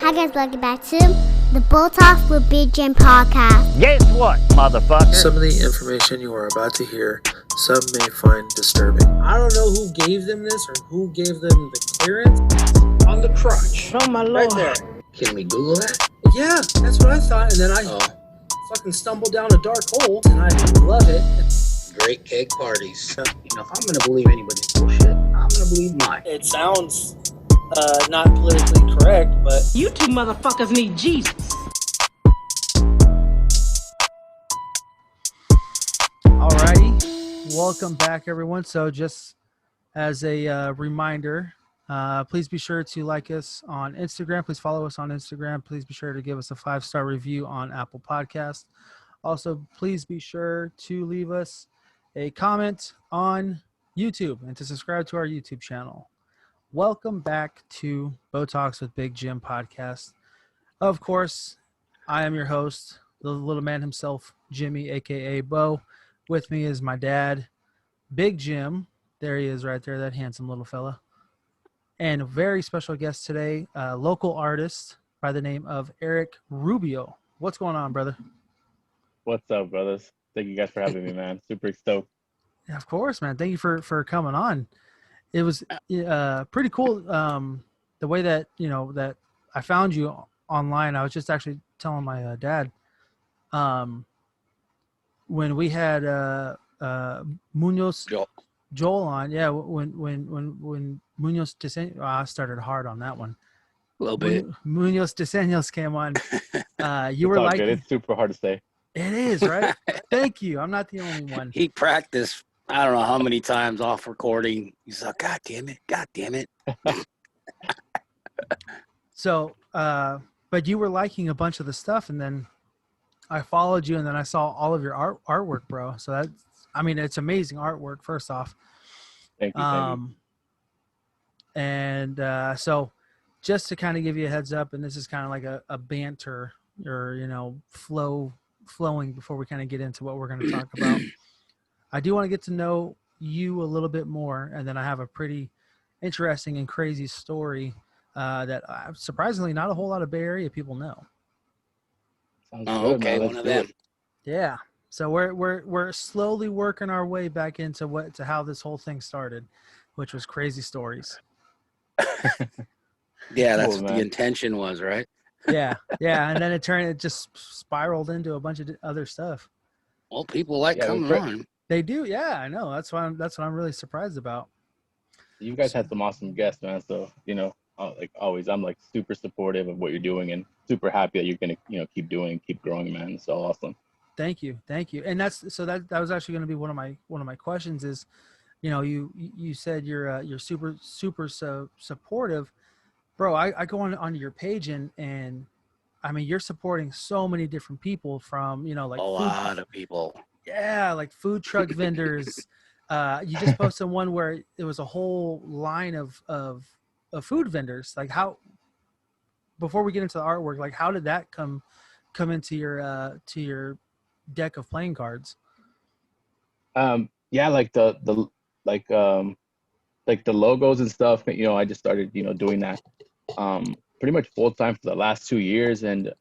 Hi guys, welcome back to the Bull Talk with Big Jim podcast. Guess what, motherfucker? Some of the information you are about to hear, some may find disturbing. I don't know who gave them this or who gave them the clearance. On the crotch. Oh my Right lord. there. Can we Google that? Yeah, that's what I thought. And then I fucking stumbled down a dark hole and I love it. Great cake parties. If I'm going to believe anybody's bullshit, I'm going to believe mine. It sounds not politically correct, but You two motherfuckers need Jesus. Alrighty, welcome back everyone. So just as a reminder, please be sure to like us on Instagram. Please follow us on Instagram. Please be sure to give us a 5-star review on Apple Podcasts. Also, please be sure to leave us a comment on YouTube and to subscribe to our YouTube channel. Welcome back to Botox with Big Jim podcast. Of course, I am your host, the little man himself, Jimmy, aka Bo. With me is my dad, Big Jim. There he is right there, that handsome little fella. And a very special guest today, a local artist by the name of Eric Rubio. What's going on, brother? What's up, brothers? Thank you guys for having me, man. Super stoked. Yeah, of course, man. Thank you for coming on. It was pretty cool. The way that, that I found you online. I was just actually telling my dad, when we had Munoz Joel on, yeah, when Munoz Deseños, I started hard on that one. A little bit. Munoz Deseños came on. You were It's all like, good. It's super hard to say. it is, right? Thank you. I'm not the only one. He practiced, I don't know how many times off recording. He's like, God damn it. So, but you were liking a bunch of the stuff, and then I followed you, and then I saw all of your artwork, bro. So that's, I mean, it's amazing artwork, first off. Thank you. And so just to kind of give you a heads up, and this is kind of like a banter or, flowing before we kind of get into what we're going to talk about. I do want to get to know you a little bit more, and then I have a pretty interesting and crazy story that surprisingly not a whole lot of Bay Area people know. Sounds Oh, good, okay, man. one Let's of do them. it. Yeah. So we're slowly working our way back into how this whole thing started, which was crazy stories. Yeah, that's Cool, what the man. intention was, right? Yeah. And then it just spiraled into a bunch of other stuff. Well, people like Yeah, coming we're- on. They do. Yeah, I know. That's what I'm really surprised about. You guys had some awesome guests, man. So, like always, I'm like super supportive of what you're doing and super happy that you're going to, keep growing, man. It's so awesome. Thank you. And that was actually going to be one of my questions is, you said you're super supportive, bro. I go onto your page and I mean, you're supporting so many different people from, like A lot of people. yeah, like food truck vendors. You just posted one where it was a whole line of food vendors. Like how, before we get into the artwork, like how did that come into your to your deck of playing cards? Yeah, like the logos and stuff, I just started, doing that pretty much full time for the last 2 years. And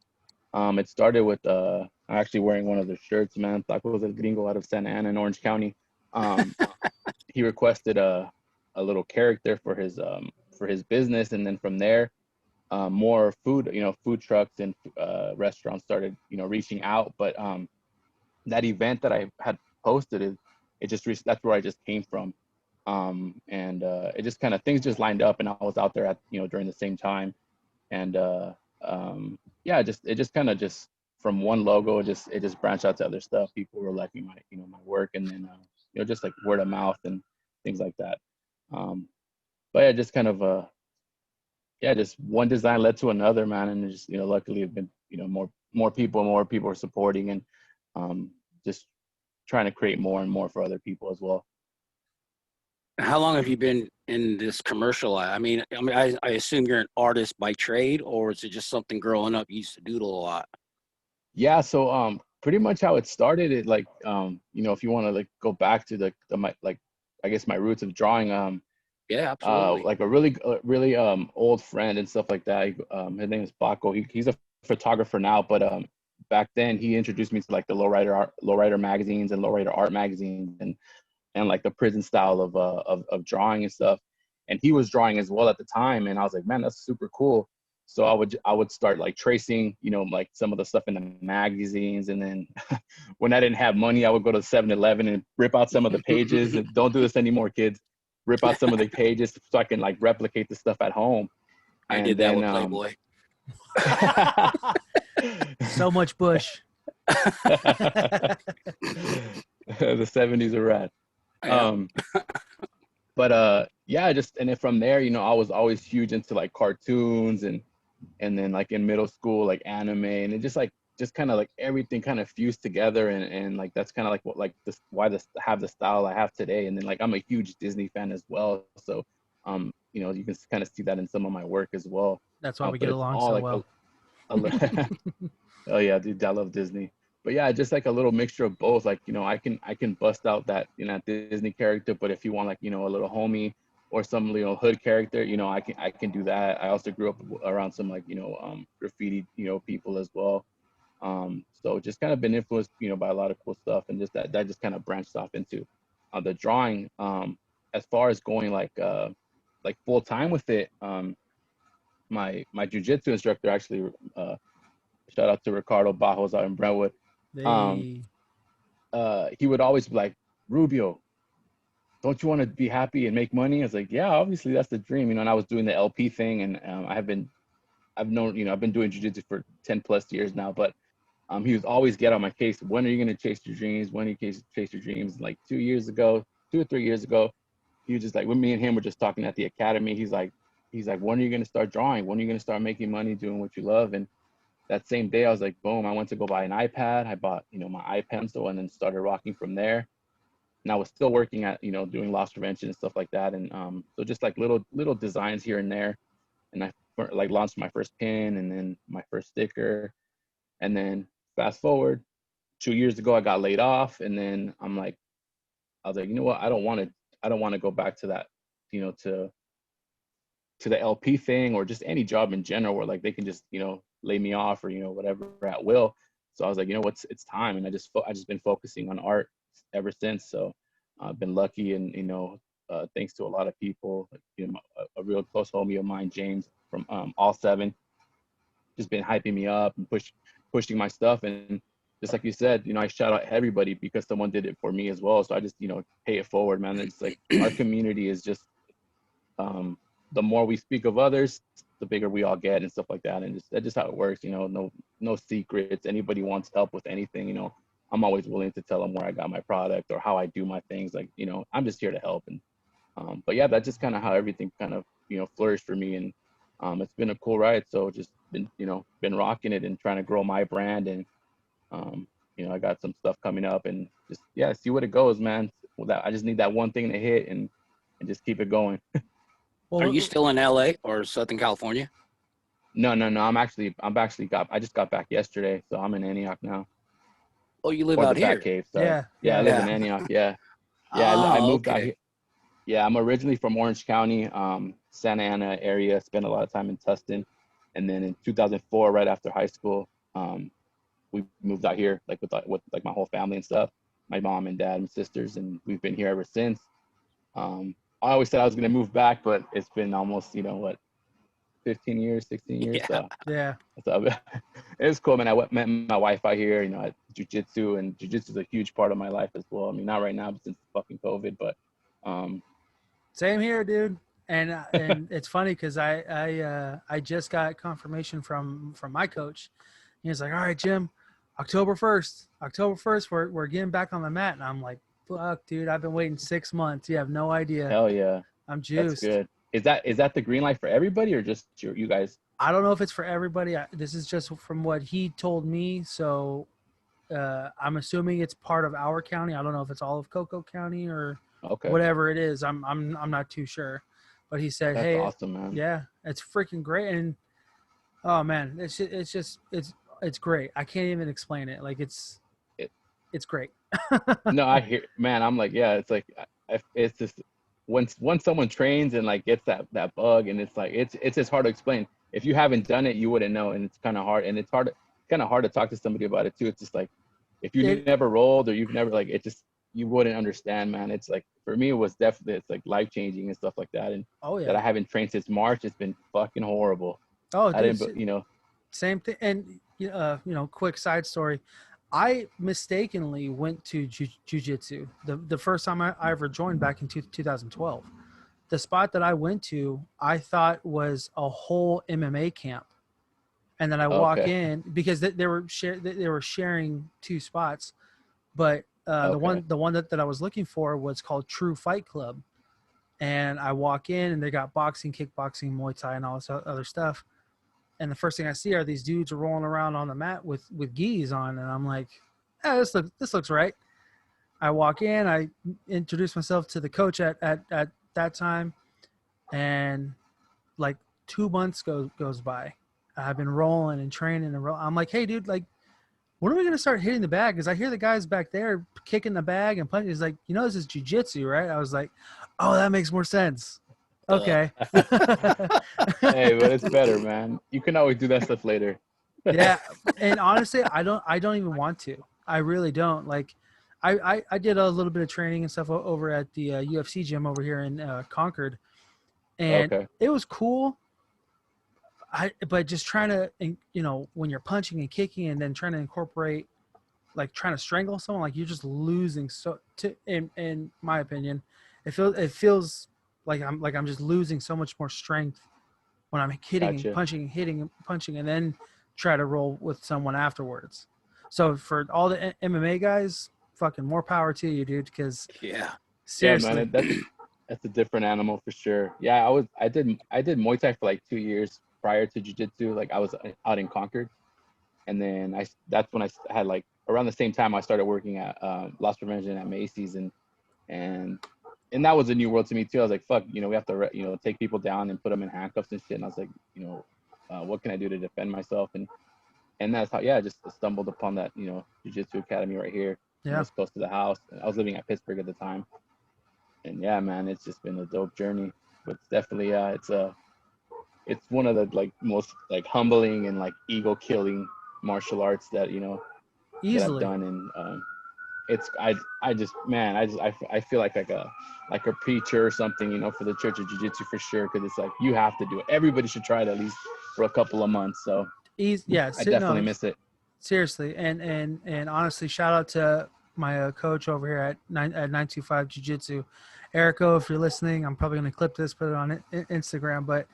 it started with I'm actually wearing one of their shirts, man. Tacos El Gringo out of Santa Ana in Orange County. He requested a little character for his business, and then from there, more food trucks and restaurants started, reaching out. But that event that I had posted that's where I just came from. And it just kind of, things just lined up, and I was out there at, during the same time. And yeah, it just kind of just from one logo, it just branched out to other stuff. People were liking my, my work, and then, just like word of mouth and things like that. But yeah, just kind of, just one design led to another, man. And just, luckily have been, more people are supporting, and just trying to create more and more for other people as well. How long have you been in this commercial? I assume you're an artist by trade, or is it just something growing up you used to doodle a lot? Yeah, so pretty much how it started, it like if you want to like go back to my I guess my roots of drawing, Yeah, absolutely. like a really old friend and stuff like that. His name is Baco. He's a photographer now, but back then he introduced me to like the lowrider magazines and lowrider art magazines and like the prison style of drawing and stuff. And he was drawing as well at the time, and I was like, man, that's super cool. So I would start like tracing, like some of the stuff in the magazines, and then when I didn't have money, I would go to 7-Eleven and rip out some of the pages. And don't do this anymore, kids. Rip out some of the pages so I can like replicate the stuff at home. I And did that then, with Playboy. So much Bush. The 70s are rad. Yeah. But yeah, and then from there, I was always huge into like cartoons and then like in middle school, like anime, and it just kind of like everything kind of fused together, and like that's kind of like what like this why this have the style I have today. And then like I'm a huge Disney fan as well, so you can kind of see that in some of my work as well. That's why we But get it's along all so like well. oh yeah, dude, I love Disney. But yeah, just like a little mixture of both. Like, I can bust out that, Disney character, but if you want like, a little homie or some, hood character, I can do that. I also grew up around some like, graffiti, people as well. So just kind of been influenced, by a lot of cool stuff, and just that just kind of branched off into the drawing. As far as going like full time with it, my jujitsu instructor actually, shout out to Ricardo Bajos out in Brentwood. They, He would always be like, Rubio, don't you want to be happy and make money? I was like, yeah, obviously that's the dream, and I was doing the LP thing, and I've been doing jiu-jitsu for 10 plus years now, but he was always get on my case. When are you going to chase your dreams? When are you going to chase your dreams? Like 2 or 3 years ago, he was just like, when me and him were just talking at the academy, he's like, when are you going to start drawing? When are you going to start making money doing what you love? And that same day, I was like, boom, I went to go buy an iPad. I bought, my iPencil, and then started rocking from there. And I was still working at, doing loss prevention and stuff like that. And so just like little designs here and there. And I like launched my first pin and then my first sticker. And then fast forward 2 years ago, I got laid off. And then I was like, you know what? I don't want to go back to that, to the LP thing, or just any job in general where like they can just, lay me off or, whatever at will. So I was like, it's time. And I just been focusing on art ever since. So I've been lucky, and, thanks to a lot of people, like, a real close homie of mine, James from All Seven, just been hyping me up and pushing my stuff. And just like you said, I shout out everybody because someone did it for me as well. So I just, pay it forward, man. It's like our community is just, the more we speak of others, the bigger we all get and stuff like that. And that's just how it works, no secrets. Anybody wants help with anything, I'm always willing to tell them where I got my product or how I do my things. Like, I'm just here to help. And, but yeah, that's just kind of how everything kind of, flourished for me. And it's been a cool ride. So just been rocking it and trying to grow my brand. And, I got some stuff coming up, and just, yeah, see what it goes, man. I just need that one thing to hit and just keep it going. Are you still in LA or Southern California? No. I just got back yesterday, so I'm in Antioch now. Oh, you live Or out the here? Bat Cave. Sorry. Yeah. I live in Antioch. Yeah. I moved out here. Yeah, I'm originally from Orange County, Santa Ana area. Spent a lot of time in Tustin, and then in 2004, right after high school, we moved out here, like with like my whole family and stuff. My mom and dad and sisters, and we've been here ever since. I always said I was gonna move back, but it's been almost, 15 years, 16 years. Yeah. So it's cool, man. I met my wife out here, at jiu-jitsu, and jiu-jitsu is a huge part of my life as well. I mean, not right now since fucking COVID, but Same here, dude. And it's funny because I just got confirmation from my coach. He was like, all right, Jim, October 1st, we're getting back on the mat. And I'm like, fuck, dude, I've been waiting 6 months. You have no idea. Hell yeah. I'm juiced. That's good. Is that the green light for everybody, or just you guys? I don't know if it's for everybody. This is just from what he told me. So I'm assuming it's part of our county. I don't know if it's all of Cocoa County or whatever it is. I'm not too sure. But he said, that's hey, awesome, man. Yeah, it's freaking great. And oh man, it's great. I can't even explain it. Like it's great. No, I hear, man. I'm like, yeah, it's like, it's just, once someone trains and like gets that bug, and it's like it's just hard to explain. If you haven't done it, you wouldn't know, and it's kind of hard. And it's kind of hard to talk to somebody about it too. It's just like if you never rolled or you've never like it, just you wouldn't understand, man. It's like for me, it was definitely it's like life changing and stuff like that. And that I haven't trained since March. It's been fucking horrible. Oh, I didn't, you know. Same thing. And you know, quick side story. I mistakenly went to jiu-jitsu the first time I ever joined back in 2012. The spot that I went to, I thought was a whole MMA camp. And then I walk in because they were sharing two spots, but the one that I was looking for was called True Fight Club. And I walk in and they got boxing, kickboxing, Muay Thai, and all this other stuff. And the first thing I see are these dudes rolling around on the mat with gis on, and I'm like, this looks right. I walk in, I introduce myself to the coach at that time, and like 2 months goes by. I've been rolling and training and I'm like, hey, dude, like, when are we gonna start hitting the bag? Because I hear the guys back there kicking the bag and punching. He's like, you know, this is jiu-jitsu, right? I was like, oh, that makes more sense. Okay. Hey, but it's better, man. You can always do that stuff later. Yeah, and honestly, I don't even want to. I really don't. Like, I did a little bit of training and stuff over at the UFC gym over here in Concord, and it was cool. But just trying to, you know, when you're punching and kicking and then trying to incorporate, like trying to strangle someone, like you're just losing. So, in my opinion, it feels like I'm just losing so much more strength when I'm hitting and punching, hitting and punching, and then try to roll with someone afterwards. So for all the MMA guys, fucking more power to you, dude. Because seriously, yeah, man, that's a different animal for sure. Yeah, I did Muay Thai for like 2 years prior to jiu-jitsu. Like I was out in Concord, and then that's when I had like around the same time I started working at loss prevention at Macy's, and that was a new world to me too. I was like, fuck, you know, we have to, you know, take people down and put them in handcuffs and shit. And I was like, you know, what can I do to defend myself? And that's how, I just stumbled upon that, you know, jiu-jitsu academy right here. Yeah. It was close to the house. I was living at Pittsburgh at the time. And yeah, man, it's just been a dope journey. But it's definitely, it's one of the like most like humbling and like ego killing martial arts that, you know, that I've done. And I feel like a preacher or something, you know, for the Church of Jiu-Jitsu for sure, because it's like you have to do it. Everybody should try it at least for a couple of months. So I definitely miss it. Seriously, and honestly, shout out to my coach over here at 925 Jiu-Jitsu, Erico. If you're listening, I'm probably gonna clip this, put it on Instagram. But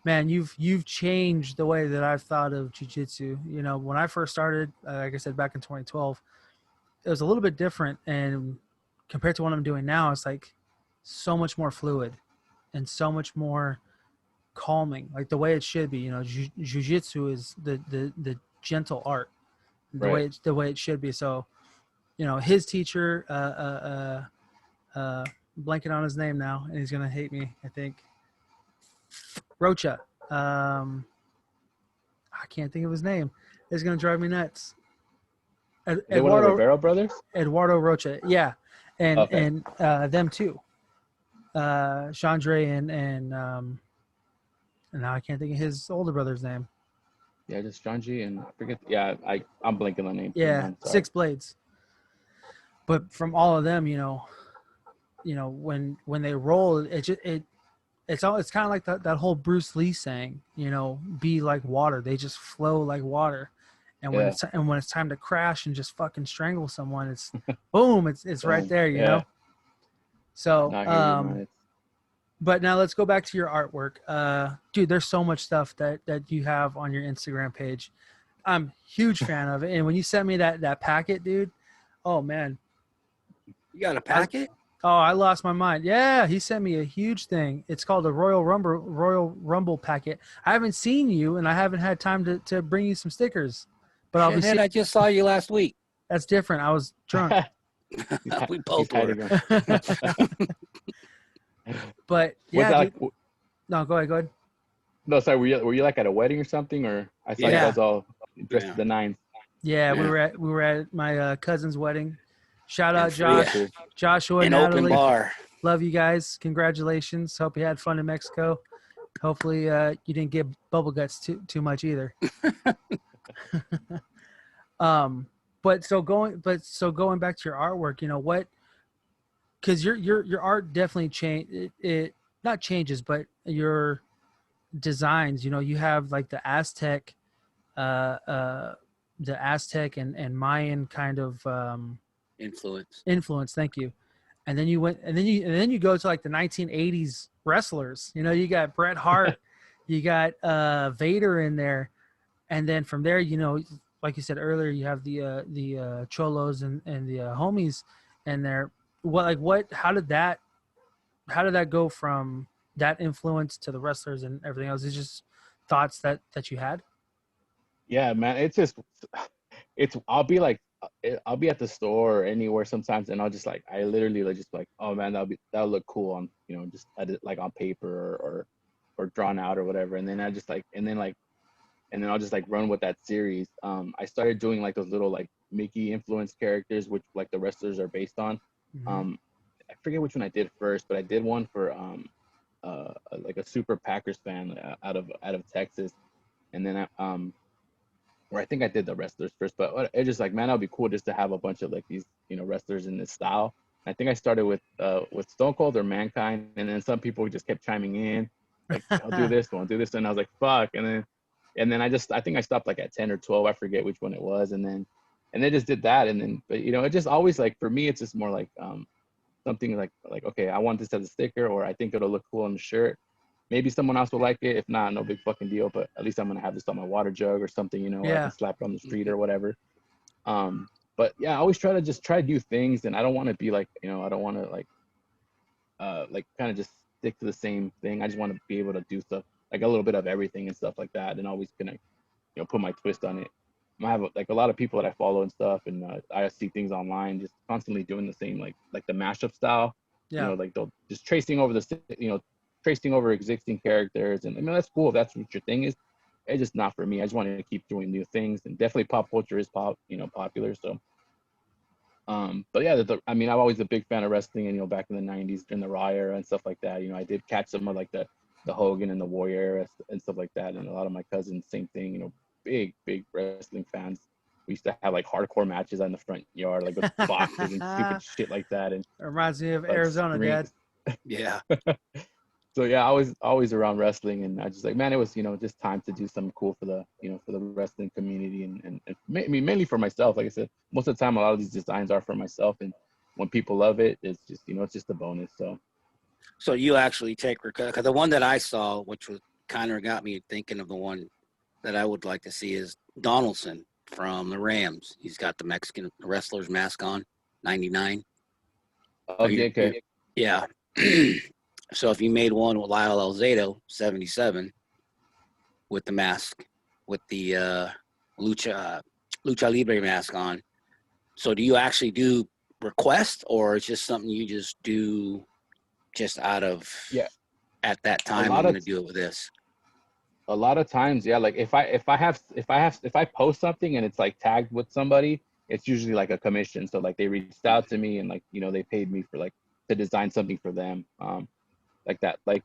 man, you've changed the way that I've thought of Jiu-Jitsu. You know, when I first started, like I said, back in 2012. It was a little bit different, and compared to what I'm doing now, it's like so much more fluid and so much more calming, like the way it should be. You know, jiu-jitsu is the gentle art, the way it should be. So, you know, his teacher, blanking on his name now, and he's gonna hate me, I think. Rocha. I can't think of his name. It's gonna drive me nuts. Eduardo Rivero brothers? Eduardo Rocha, yeah, and them too. Chandre and now I can't think of his older brother's name. Yeah, just Janji and I forget. Yeah, I'm blanking on name. Yeah, Six Blades. But from all of them, you know, when they roll, it's kind of like that whole Bruce Lee saying, you know, be like water. They just flow like water. And when it's time to crash and just fucking strangle someone, it's boom, it's right there, you know. So, but now let's go back to your artwork, dude. There's so much stuff that you have on your Instagram page. I'm a huge fan of it. And when you sent me that packet, dude, oh man, you got a packet? I lost my mind. Yeah, he sent me a huge thing. It's called a Royal Rumble packet. I haven't seen you, and I haven't had time to bring you some stickers. But I just saw you last week. That's different. I was drunk. We both were. But yeah, no, go ahead. No, sorry. Were you like at a wedding or something, or I saw you guys all dressed to the nines? Yeah, we were at my cousin's wedding. Shout out Joshua, An Natalie. open bar. Love you guys. Congratulations. Hope you had fun in Mexico. Hopefully you didn't get bubble guts too much either. But so going back to your artwork, you know what, because your art definitely it not changes, but your designs, you know, you have like the Aztec and Mayan kind of influence. Thank you. And then you go to like the 1980s wrestlers. You know, you got Bret Hart, you got Vader in there, and then from there, you know, like you said earlier, you have the cholos and the homies in there. How did that go from that influence to the wrestlers and everything else? It's just thoughts that you had. Yeah, man, I'll be like, I'll be at the store or anywhere sometimes, and I'll just like, I literally like just like, oh man, that'll look cool on, you know, just like on paper or drawn out or whatever, and then I just like, and then I'll just like run with that series. I started doing like those little like Mickey influenced characters, which like the wrestlers are based on. Mm-hmm. I forget which one I did first, but I did one for like a super Packers fan out of Texas, and then or I think I did the wrestlers first, but it's just like, man, that'd be cool just to have a bunch of like these, you know, wrestlers in this style. I think I started with Stone Cold or Mankind, and then some people just kept chiming in, like, I'll do this one, do this, and I was like, fuck, and then I think I stopped like at 10 or 12, I forget which one it was, and then they just did that, and then, but you know, it just always like, for me, it's just more like something like okay, I want this as a sticker, or I think it'll look cool on the shirt. Maybe someone else will like it. If not, no big fucking deal. But at least I'm gonna have this on my water jug or something, you know, where I can slap it on the street or whatever. But yeah, I always try to just try new things, and I don't want to be like, you know, I don't want to like kind of just stick to the same thing. I just want to be able to do stuff like a little bit of everything and stuff like that, and always gonna, you know, put my twist on it. I have like a lot of people that I follow and stuff, and I see things online just constantly doing the same, like the mashup style. Yeah. You know, like they'll just tracing over tracing over existing characters, and I mean, that's cool if that's what your thing is. It's just not for me. I just want to keep doing new things, and definitely pop culture is popular. So, but yeah, I mean, I'm always a big fan of wrestling, and you know, back in the '90s during the Raw era and stuff like that. You know, I did catch some of like the Hogan and the Warrior era and stuff like that, and a lot of my cousins, same thing. You know, big wrestling fans. We used to have like hardcore matches on the front yard, like with boxes and stupid shit like that. And it reminds me of like, Arizona, Dad. Yeah. So yeah, I was always around wrestling, and I just like, man, it was, you know, just time to do something cool for the, you know, for the wrestling community, and I mean, mainly for myself. Like I said, most of the time, a lot of these designs are for myself, and when people love it, it's just, you know, it's just a bonus. So you actually take, because the one that I saw, which was kind of got me thinking of the one that I would like to see, is Donaldson from the Rams. He's got the Mexican wrestler's mask on, 99. Oh, okay. Yeah. So if you made one with Lyle Alzado, 77, with the mask, with the Lucha Libre mask on, so do you actually do request, or it's just something you just do just out of, at that time, I'm going to do it with this? A lot of times, yeah, like if I post something and it's like tagged with somebody, it's usually like a commission. So like they reached out to me and like, you know, they paid me for like to design something for them. Like that, I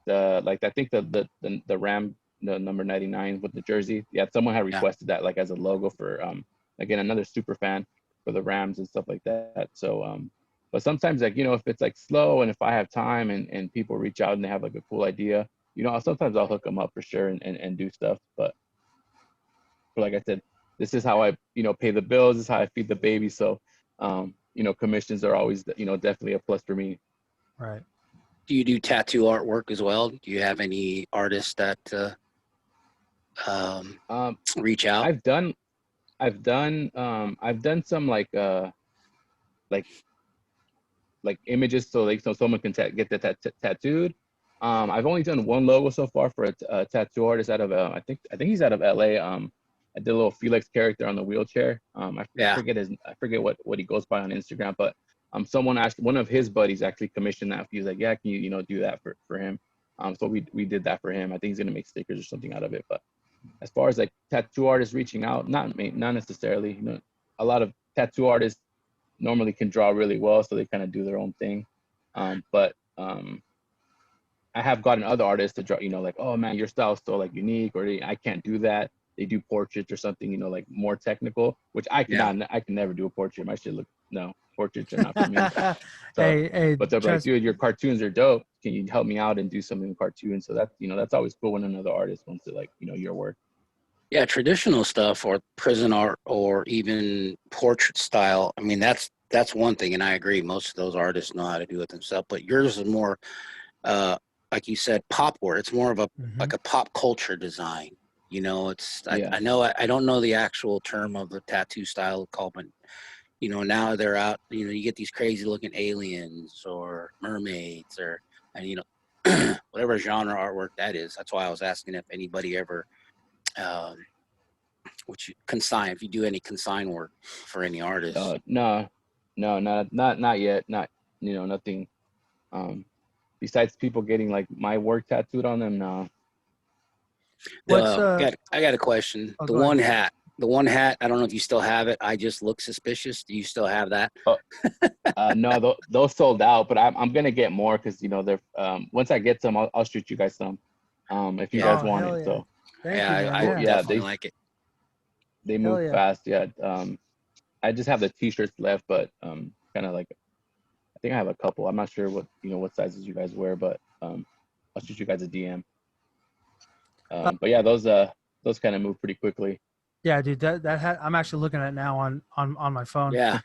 think the Ram, the number 99 with the jersey. Yeah, someone had requested that like as a logo for again, another super fan for the Rams and stuff like that. So but sometimes, like, you know, if it's like slow and if I have time and people reach out and they have like a cool idea, you know, sometimes I'll hook them up for sure and do stuff. But like I said, this is how I, you know, pay the bills. This is how I feed the baby. So you know, commissions are always, you know, definitely a plus for me. Right. Do you do tattoo artwork as well? Do you have any artists that reach out? I've done some like images, so someone can get that tattooed. I've only done one logo so far for a tattoo artist out of I think he's out of LA. I did a little Felix character on the wheelchair. I forget what he goes by on Instagram, but someone asked, one of his buddies actually commissioned that. He was like, yeah, can you, you know, do that for him? So we did that for him. I think he's gonna make stickers or something out of it. But as far as like tattoo artists reaching out, not necessarily. You know, a lot of tattoo artists normally can draw really well, so they kind of do their own thing. But I have gotten other artists to draw, like, oh man, your style is so like unique, or I can't do that. They do portraits or something, like more technical, which I can never do a portrait. My shit no, portraits are not for me. So, hey, but they're like, trust, dude, your cartoons are dope. Can you help me out and do something in cartoons? So that's, that's always cool when another artist wants to like, your work. Yeah, traditional stuff or prison art or even portrait style. I mean, that's one thing, and I agree. Most of those artists know how to do it themselves. But yours is more, like you said, pop art. It's more of a like a pop culture design. It's I know I don't know the actual term of the tattoo style called, but now they're out. You get these crazy looking aliens or mermaids and whatever genre artwork that is. That's why I was asking if anybody ever. Which you consign, if you do any consign work for any artists. No, not yet. Not, nothing. Besides people getting like my work tattooed on them, no. I got a question. Oh, the one hat, I don't know if you still have it. I just look suspicious. Do you still have that? No, those sold out, but I'm gonna get more because they're once I get some, I'll shoot you guys some. If you guys want it. Yeah. So Thank you, I definitely like it. They move fast. Yeah. I just have the t-shirts left, but kind of like, I think I have a couple. I'm not sure what what sizes you guys wear, but I'll shoot you guys a DM. But yeah, those kind of move pretty quickly. Yeah, dude, that hat, I'm actually looking at it now on my phone. Yeah.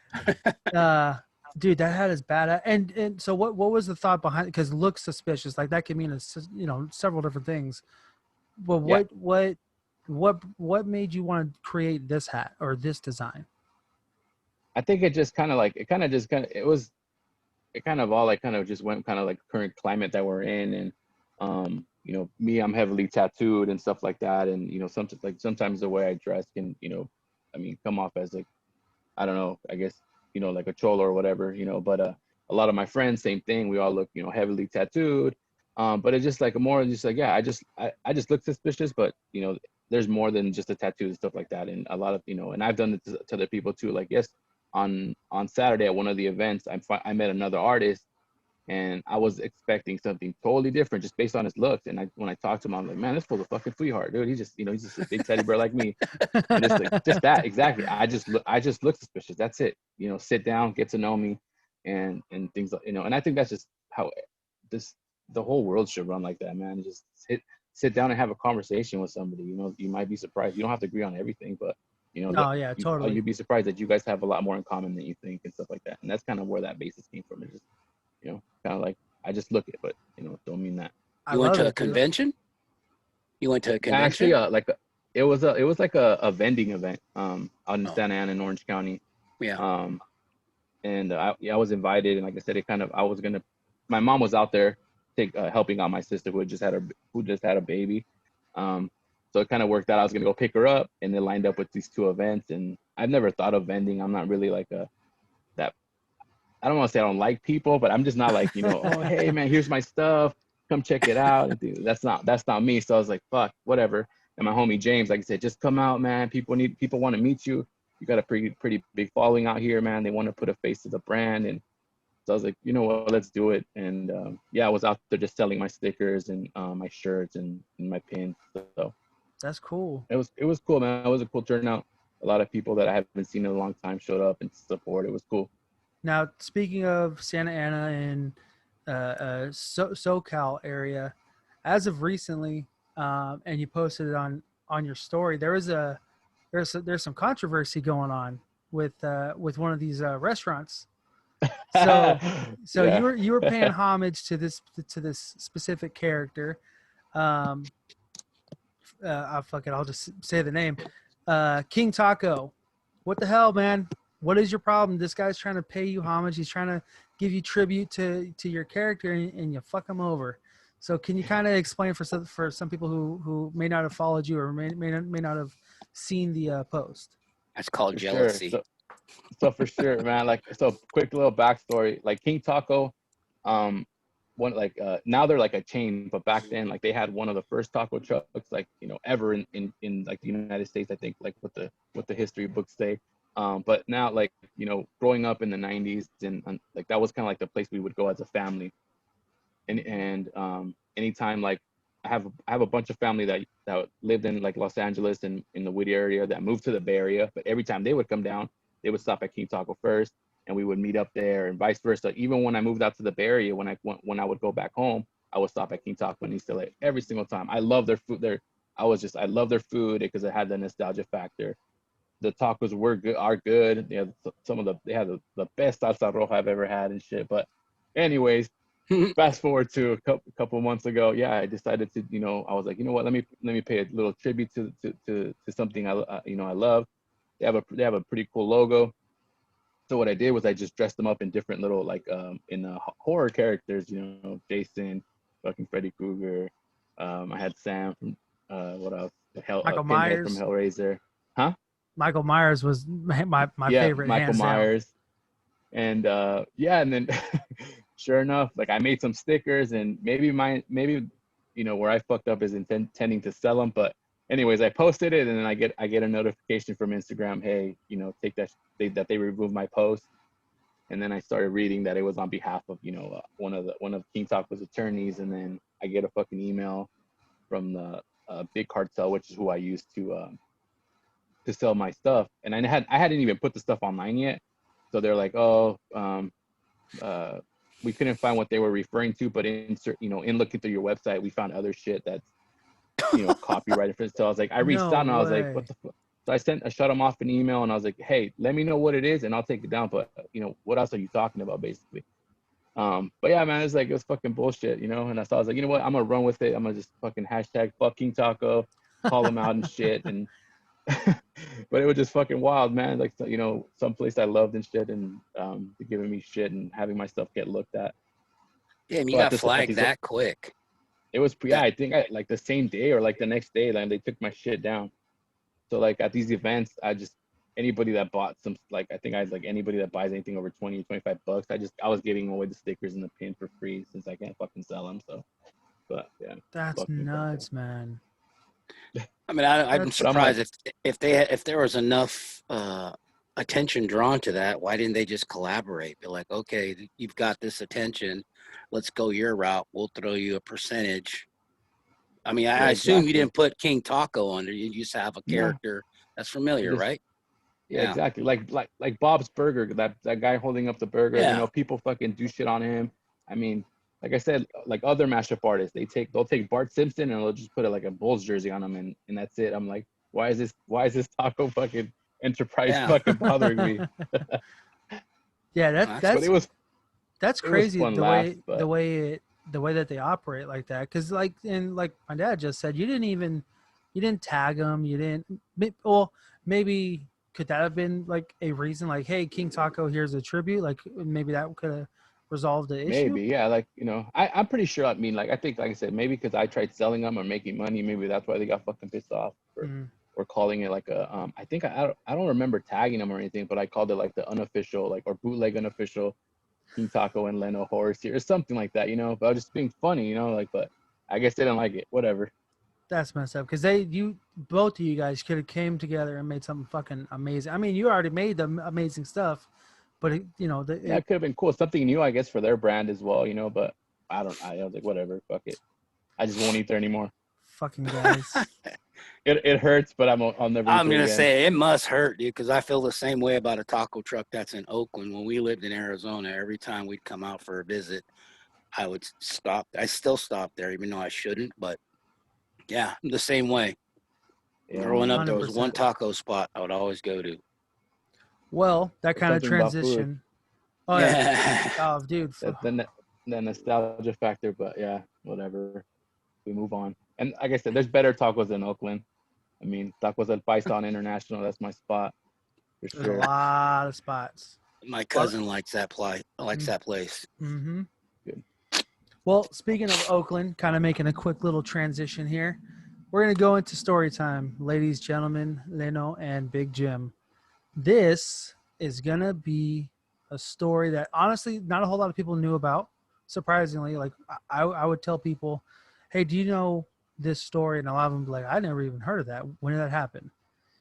Dude, that hat is bad. And so what was the thought behind it? Because it looks suspicious. Like that could mean several different things. But what made you want to create this hat or this design? I think it just kind of like, it kind of all like kind of just went kind of like current climate that we're in. And me, I'm heavily tattooed and stuff like that. And sometimes the way I dress can come off as like, I don't know, I guess like a cholo or whatever. But a lot of my friends, same thing, we all look heavily tattooed. But it's just like more just like, yeah, I just look suspicious, but there's more than just a tattoo and stuff like that. And a lot of and I've done it to other people too. Like, yes, on Saturday at one of the events, I met another artist, and I was expecting something totally different just based on his looks. And when I talked to him, I'm like, man, this fool's a fucking sweetheart, dude. He's just a big teddy bear like me. And it's like just that exactly. I just look suspicious. That's it. Sit down, get to know me, and things. And I think that's just how the whole world should run like that, man. Just sit down and have a conversation with somebody. You might be surprised. You don't have to agree on everything, but oh yeah, totally. You'd be surprised that you guys have a lot more in common than you think and stuff like that. And that's kind of where that basis came from. It's just kind of like, I just look it, but don't mean that. You went to a convention? You went to a convention? Actually, it was like a vending event out in Santa Ana in Orange County. Yeah. And I was invited, and like I said, my mom was out there helping out my sister who just had a baby. So it kind of worked out. I was gonna go pick her up, and they lined up with these two events. And I've never thought of vending. I'm not really like I don't want to say I don't like people, but I'm just not like, oh, hey man, here's my stuff, come check it out. That's not me. So I was like, fuck, whatever. And my homie James, like I said, just come out, man. People want to meet you. You got a pretty big following out here, man. They want to put a face to the brand. And so I was like, you know what, let's do it. And I was out there just selling my stickers and my shirts and my pins. So that's cool. It was cool, man. It was a cool turnout. A lot of people that I haven't seen in a long time showed up and support. It was cool. Now, speaking of Santa Ana and SoCal area, as of recently, and you posted it on your story, there's some controversy going on with one of these restaurants. So yeah. you were paying homage to this specific character. Fuck it, I'll just say the name. King Taco. What the hell, man? What is your problem? This guy's trying to pay you homage. He's trying to give you tribute to your character, and you fuck him over. So can you kind of explain for some people who may not have followed you or may not have seen the post? That's called jealousy. Sure. So for sure, man. Quick little backstory. Like King Taco, now they're like a chain, but back then, like they had one of the first taco trucks, like ever in like the United States. I think like what the history books say. But now, growing up in the 90s and like that was kind of like the place we would go as a family. and anytime like I have a bunch of family that lived in like Los Angeles and in the Whittier area that moved to the Bay Area, but every time they would come down, they would stop at King Taco first, and we would meet up there, and vice versa. Even when I moved out to the Bay Area, when I would go back home, I would stop at King Taco in East LA every single time. I love their food. I love their food because it had the nostalgia factor. The tacos are good. They have they had the best salsa roja I've ever had and shit. But anyways, fast forward to a couple months ago, yeah, I decided to, I was like, you know what, let me pay a little tribute to something I love. They have a pretty cool logo. So what I did was I just dressed them up in different little horror characters, Jason, fucking Freddy Krueger. I had Sam from what else? Michael Pinhead Myers from Hellraiser. Huh? Michael Myers was my favorite. Michael hands Myers. Down. And and then sure enough, like I made some stickers, and maybe where I fucked up is intending to sell them. But anyways, I posted it, and then I get a notification from Instagram, hey, take that that they removed my post. And then I started reading that it was on behalf of one of King Taco's attorneys, and then I get a fucking email from the Big Cartel, which is who I used to sell my stuff. And I hadn't even put the stuff online yet, so they're like, oh, we couldn't find what they were referring to, but in looking through your website, we found other shit that's copyrighted for it. So I was like, I reached out and I was like, what the fuck? So I shut them off an email, and I was like, hey, let me know what it is and I'll take it down. But what else are you talking about, basically? But yeah, man, it was fucking bullshit, And I was like, you know what? I'm gonna run with it. I'm gonna just fucking hashtag fuck King Taco, call them out and shit. And but it was just fucking wild, man. Like, some place I loved and shit, and giving me shit and having my stuff get looked at. Damn, you got flagged that quick. It was I think like the same day or like the next day, like they took my shit down. So like at these events, anybody that bought some, like I think anybody that buys anything over $20 or $25, I was giving away the stickers and the pin for free since I can't fucking sell them. So, but yeah, that's nuts, man. I mean, I'm surprised if there was enough attention drawn to that, why didn't they just collaborate? Be like, okay, you've got this attention, let's go your route. We'll throw you a percentage. I mean, I assume you didn't put King Taco under. You just have a character that's familiar, right? Yeah, exactly. Like Bob's Burger, that guy holding up the burger. Yeah. People fucking do shit on him. I mean, like I said, like other mashup artists, they'll take Bart Simpson and they'll just put like a Bulls jersey on him, and that's it. I'm like, why is this Taco fucking Enterprise fucking bothering me? Yeah, that's crazy the way that they operate like that. Because like my dad just said, you didn't tag them, you didn't. Well, maybe could that have been like a reason? Like, hey, King Taco, here's a tribute. Like maybe that could have resolved the issue. Maybe, yeah. Like I'm pretty sure. I mean, like I think, like I said, maybe because I tried selling them or making money, maybe that's why they got fucking pissed off. Or calling it like a I think I don't remember tagging them or anything, but I called it like the unofficial, like, or bootleg unofficial King Taco and Leno horror series or something like that, but I was just being funny, like, but I guess they didn't like it. Whatever. That's messed up because both of you guys could have came together and made something fucking amazing. I mean, you already made the amazing stuff, but it could have been cool, something new, I guess, for their brand as well, but I was like, whatever, fuck it, I just won't eat there anymore. Fucking guys. It hurts, but I'll never. I'm gonna say it must hurt, dude, because I feel the same way about a taco truck that's in Oakland. When we lived in Arizona, every time we'd come out for a visit, I would stop. I still stop there, even though I shouldn't. But yeah, the same way. Yeah, growing up, there was one taco spot I would always go to. Well, that kind of transition. Oh yeah, oh dude. The nostalgia factor, but yeah, whatever. We move on. And like I said, there's better tacos in Oakland. I mean, Tacos El Paisa International, that's my spot. For sure. There's a lot of spots. My cousin likes that place. Mm-hmm. Good. Well, speaking of Oakland, kind of making a quick little transition here. We're going to go into story time. Ladies, gentlemen, Leno and Big Jim. This is going to be a story that honestly not a whole lot of people knew about. Surprisingly, like I would tell people, hey, do you know this story? And a lot of them would be like, I never even heard of that. When did that happen?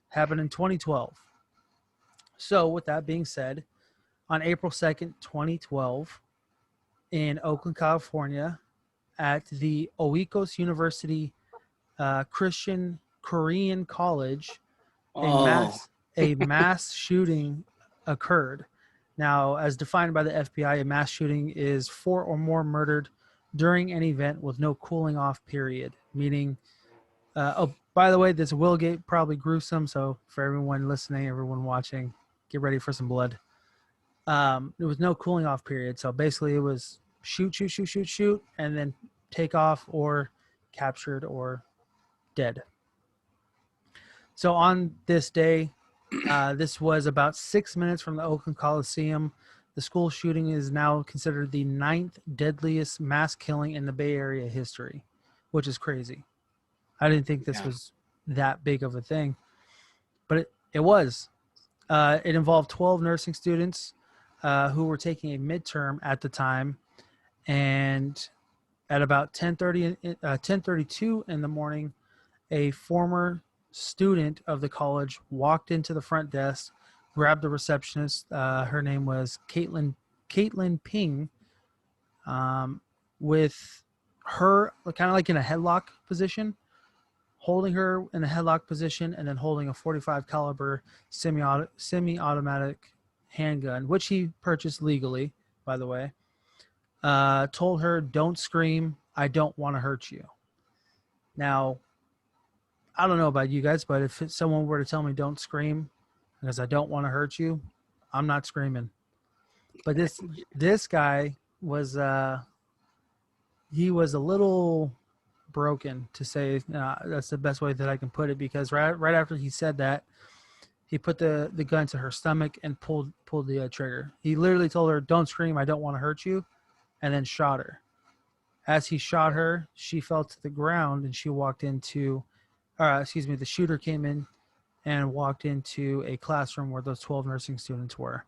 Happened in 2012. So with that being said, on April 2nd, 2012, in Oakland, California, at the Oikos University Christian Korean College, Oh, a mass shooting occurred. Now, as defined by the FBI, a mass shooting is 4 or more murdered during an event with no cooling off period. Meaning, oh, by the way, this will get probably gruesome. So for everyone listening, everyone watching, get ready for some blood. There was no cooling off period. So basically, it was shoot, shoot, shoot, shoot, shoot, and then take off or captured or dead. So on this day, this was about 6 minutes from the Oakland Coliseum. The school shooting is now considered the 9th deadliest mass killing in the Bay Area history, which is crazy. I didn't think this was that big of a thing, but it was. It involved 12 nursing students who were taking a midterm at the time, and at about 10:32 in the morning, a former student of the college walked into the front desk, grabbed the receptionist. Her name was Caitlin Ping, with her kind of like in a headlock position, holding her in a headlock position, and then holding a .45 caliber semi-automatic handgun, which he purchased legally, by the way. Told her, "Don't scream. I don't want to hurt you." Now, I don't know about you guys, but if someone were to tell me don't scream because I don't want to hurt you, I'm not screaming. But this guy was he was a little broken, to say that's the best way that I can put it, because right after he said that, he put the gun to her stomach and pulled the trigger. He literally told her, "Don't scream, I don't want to hurt you," and then shot her. As he shot her, she fell to the ground and she walked into the shooter came in and walked into a classroom where those 12 nursing students were,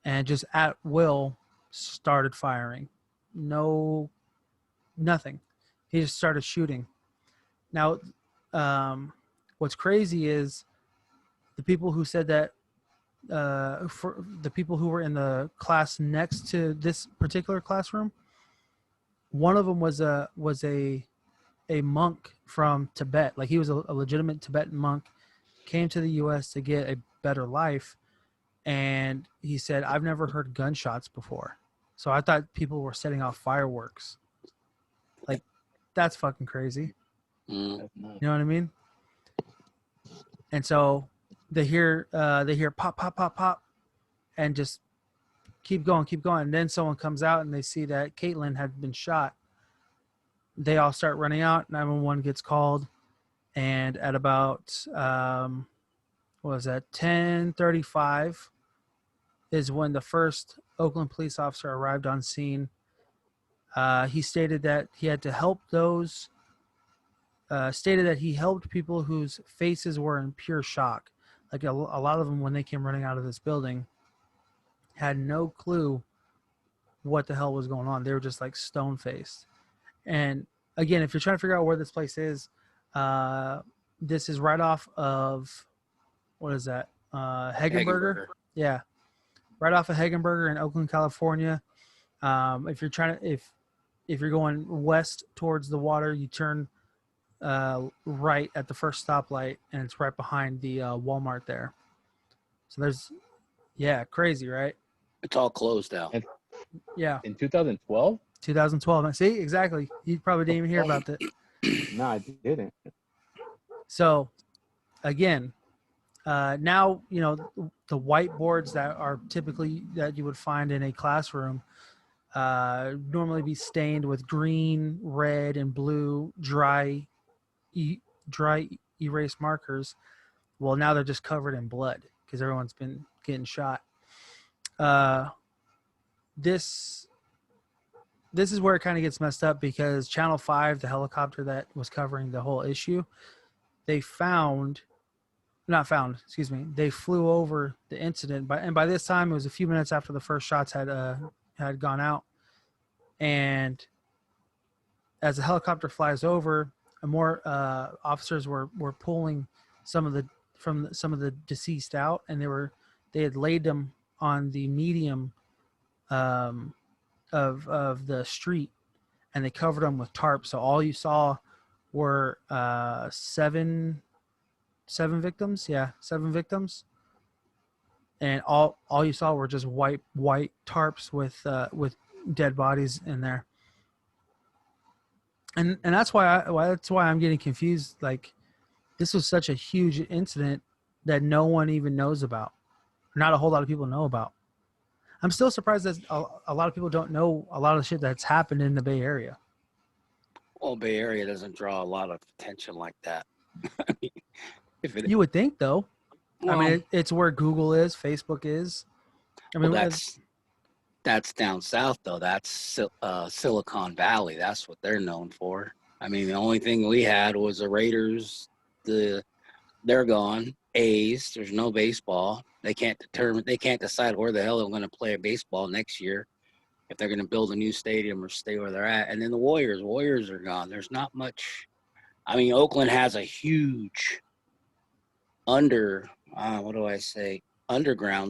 and just at will started firing. Nothing. He just started shooting. Now, what's crazy is the people who said that, for the people who were in the class next to this particular classroom, one of them was a monk from Tibet. Like, he was a legitimate Tibetan monk, came to the U.S. to get a better life, and he said, "I've never heard gunshots before, so I thought people were setting off fireworks." Like, that's fucking crazy. You know what I mean? And so they hear pop, pop, pop, pop, and just keep going. And then someone comes out and they see that Caitlin had been shot. They all start running out. 911 gets called, and at about 10:35 is when the first Oakland police officer arrived on scene. He stated that he had to help those. Stated that he helped people whose faces were in pure shock. Like, a lot of them, when they came running out of this building, had no clue what the hell was going on. They were just like stone faced. And again, if you're trying to figure out where this place is, this is right off of, what is that? Hegenberger? Yeah. Right off of Hegenberger in Oakland, California. If you're going west towards the water, you turn right at the first stoplight, and it's right behind the Walmart there. So crazy, right? it's all closed out. Yeah. In 2012? 2012. See, exactly. You probably didn't even hear about that. No, I didn't. So, again, now, the whiteboards that are typically that you would find in a classroom normally be stained with green, red, and blue dry erase markers. Well, now they're just covered in blood because everyone's been getting shot. This is where it kind of gets messed up, because Channel 5, the helicopter that was covering the whole issue, they flew over the incident. And by this time, it was a few minutes after the first shots had gone out. And as the helicopter flies over, more officers were pulling some of the deceased out, and they had laid them on the medium of the street, and they covered them with tarps. So all you saw were seven victims. Yeah, 7 victims. And all you saw were just white tarps with dead bodies in there. And that's why I'm getting confused. Like, this was such a huge incident that no one even knows about. Not a whole lot of people know about. I'm still surprised that a lot of people don't know a lot of the shit that's happened in the Bay Area. Well, Bay Area doesn't draw a lot of attention like that. You would think, though. Well, I mean, it's where Google is, Facebook is. I mean, well, that's down south, though. That's Silicon Valley. That's what they're known for. I mean, the only thing we had was the Raiders. They're gone. A's. There's no baseball. They can't decide where the hell they're going to play baseball next year, if they're going to build a new stadium or stay where they're at. And then the Warriors are gone. There's not much. I mean, Oakland has a huge underground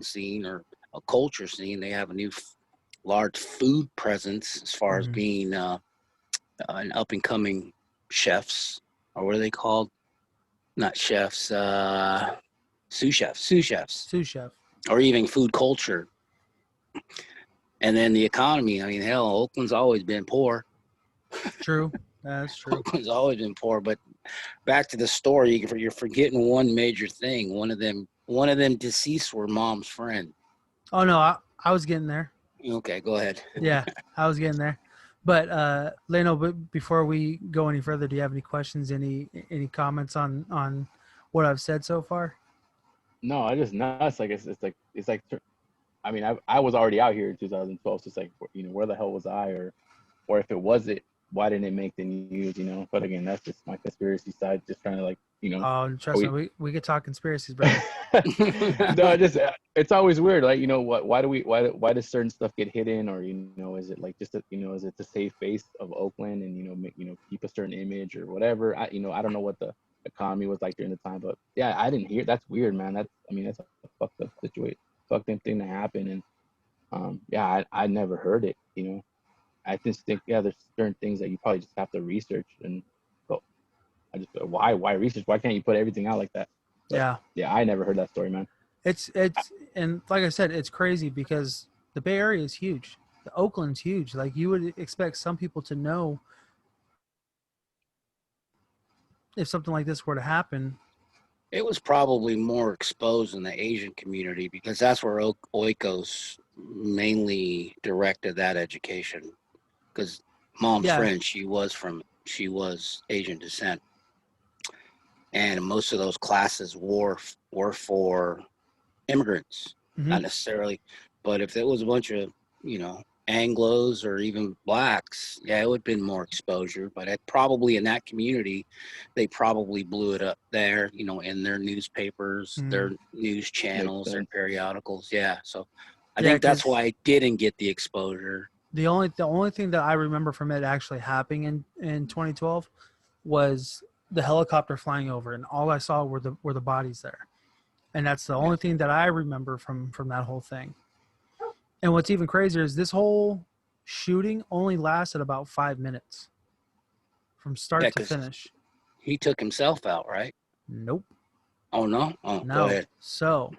scene or a culture scene. They have a new large food presence as far as being an up and coming chefs, or what are they called? Not chefs, sous chefs, or even food culture. And then the economy. I mean, hell, Oakland's always been poor. True. That's true. Oakland's always been poor. But back to the story, you're forgetting one major thing. One of them deceased were mom's friend. Oh no, I was getting there. Okay, go ahead. Yeah, I was getting there. But Leno, but before we go any further, do you have any questions? Any comments on what I've said so far? No, I just nuts. Like it's like. I mean, I was already out here in 2012. So it's like, where the hell was I, or if it wasn't, why didn't it make the news? But again, that's just my conspiracy side, just trying to Oh, trust me, we could talk conspiracies, bro. No, it's always weird. Like, why does certain stuff get hidden, or is it like just is it the safe face of Oakland, and keep a certain image or whatever? I don't know what the economy was like during the time, but yeah, I didn't hear. That's weird, man. That's a fucked up situation. Fucked up thing to happen, and I never heard it. I just think there's certain things that you probably just have to research, and so I just why research? Why can't you put everything out like that? But, yeah, I never heard that story, man. It's and like I said, it's crazy because the Bay Area is huge. The Oakland's huge. Like, you would expect some people to know if something like this were to happen. It was probably more exposed in the Asian community because that's where Oikos mainly directed that education. Because mom's friend, she was Asian descent, and most of those classes were for immigrants, not necessarily. But if it was a bunch of Anglos or even blacks, it would have been more exposure. But probably in that community, they probably blew it up there, in their newspapers, their news channels, their periodicals. Yeah. So I think that's why I didn't get the exposure. The only thing that I remember from it actually happening in 2012 was the helicopter flying over, and all I saw were the bodies there. And that's the only thing that I remember from that whole thing. And what's even crazier is this whole shooting only lasted about 5 minutes from start to finish. He took himself out, right? Nope. Oh, no? Oh, no. Go ahead. So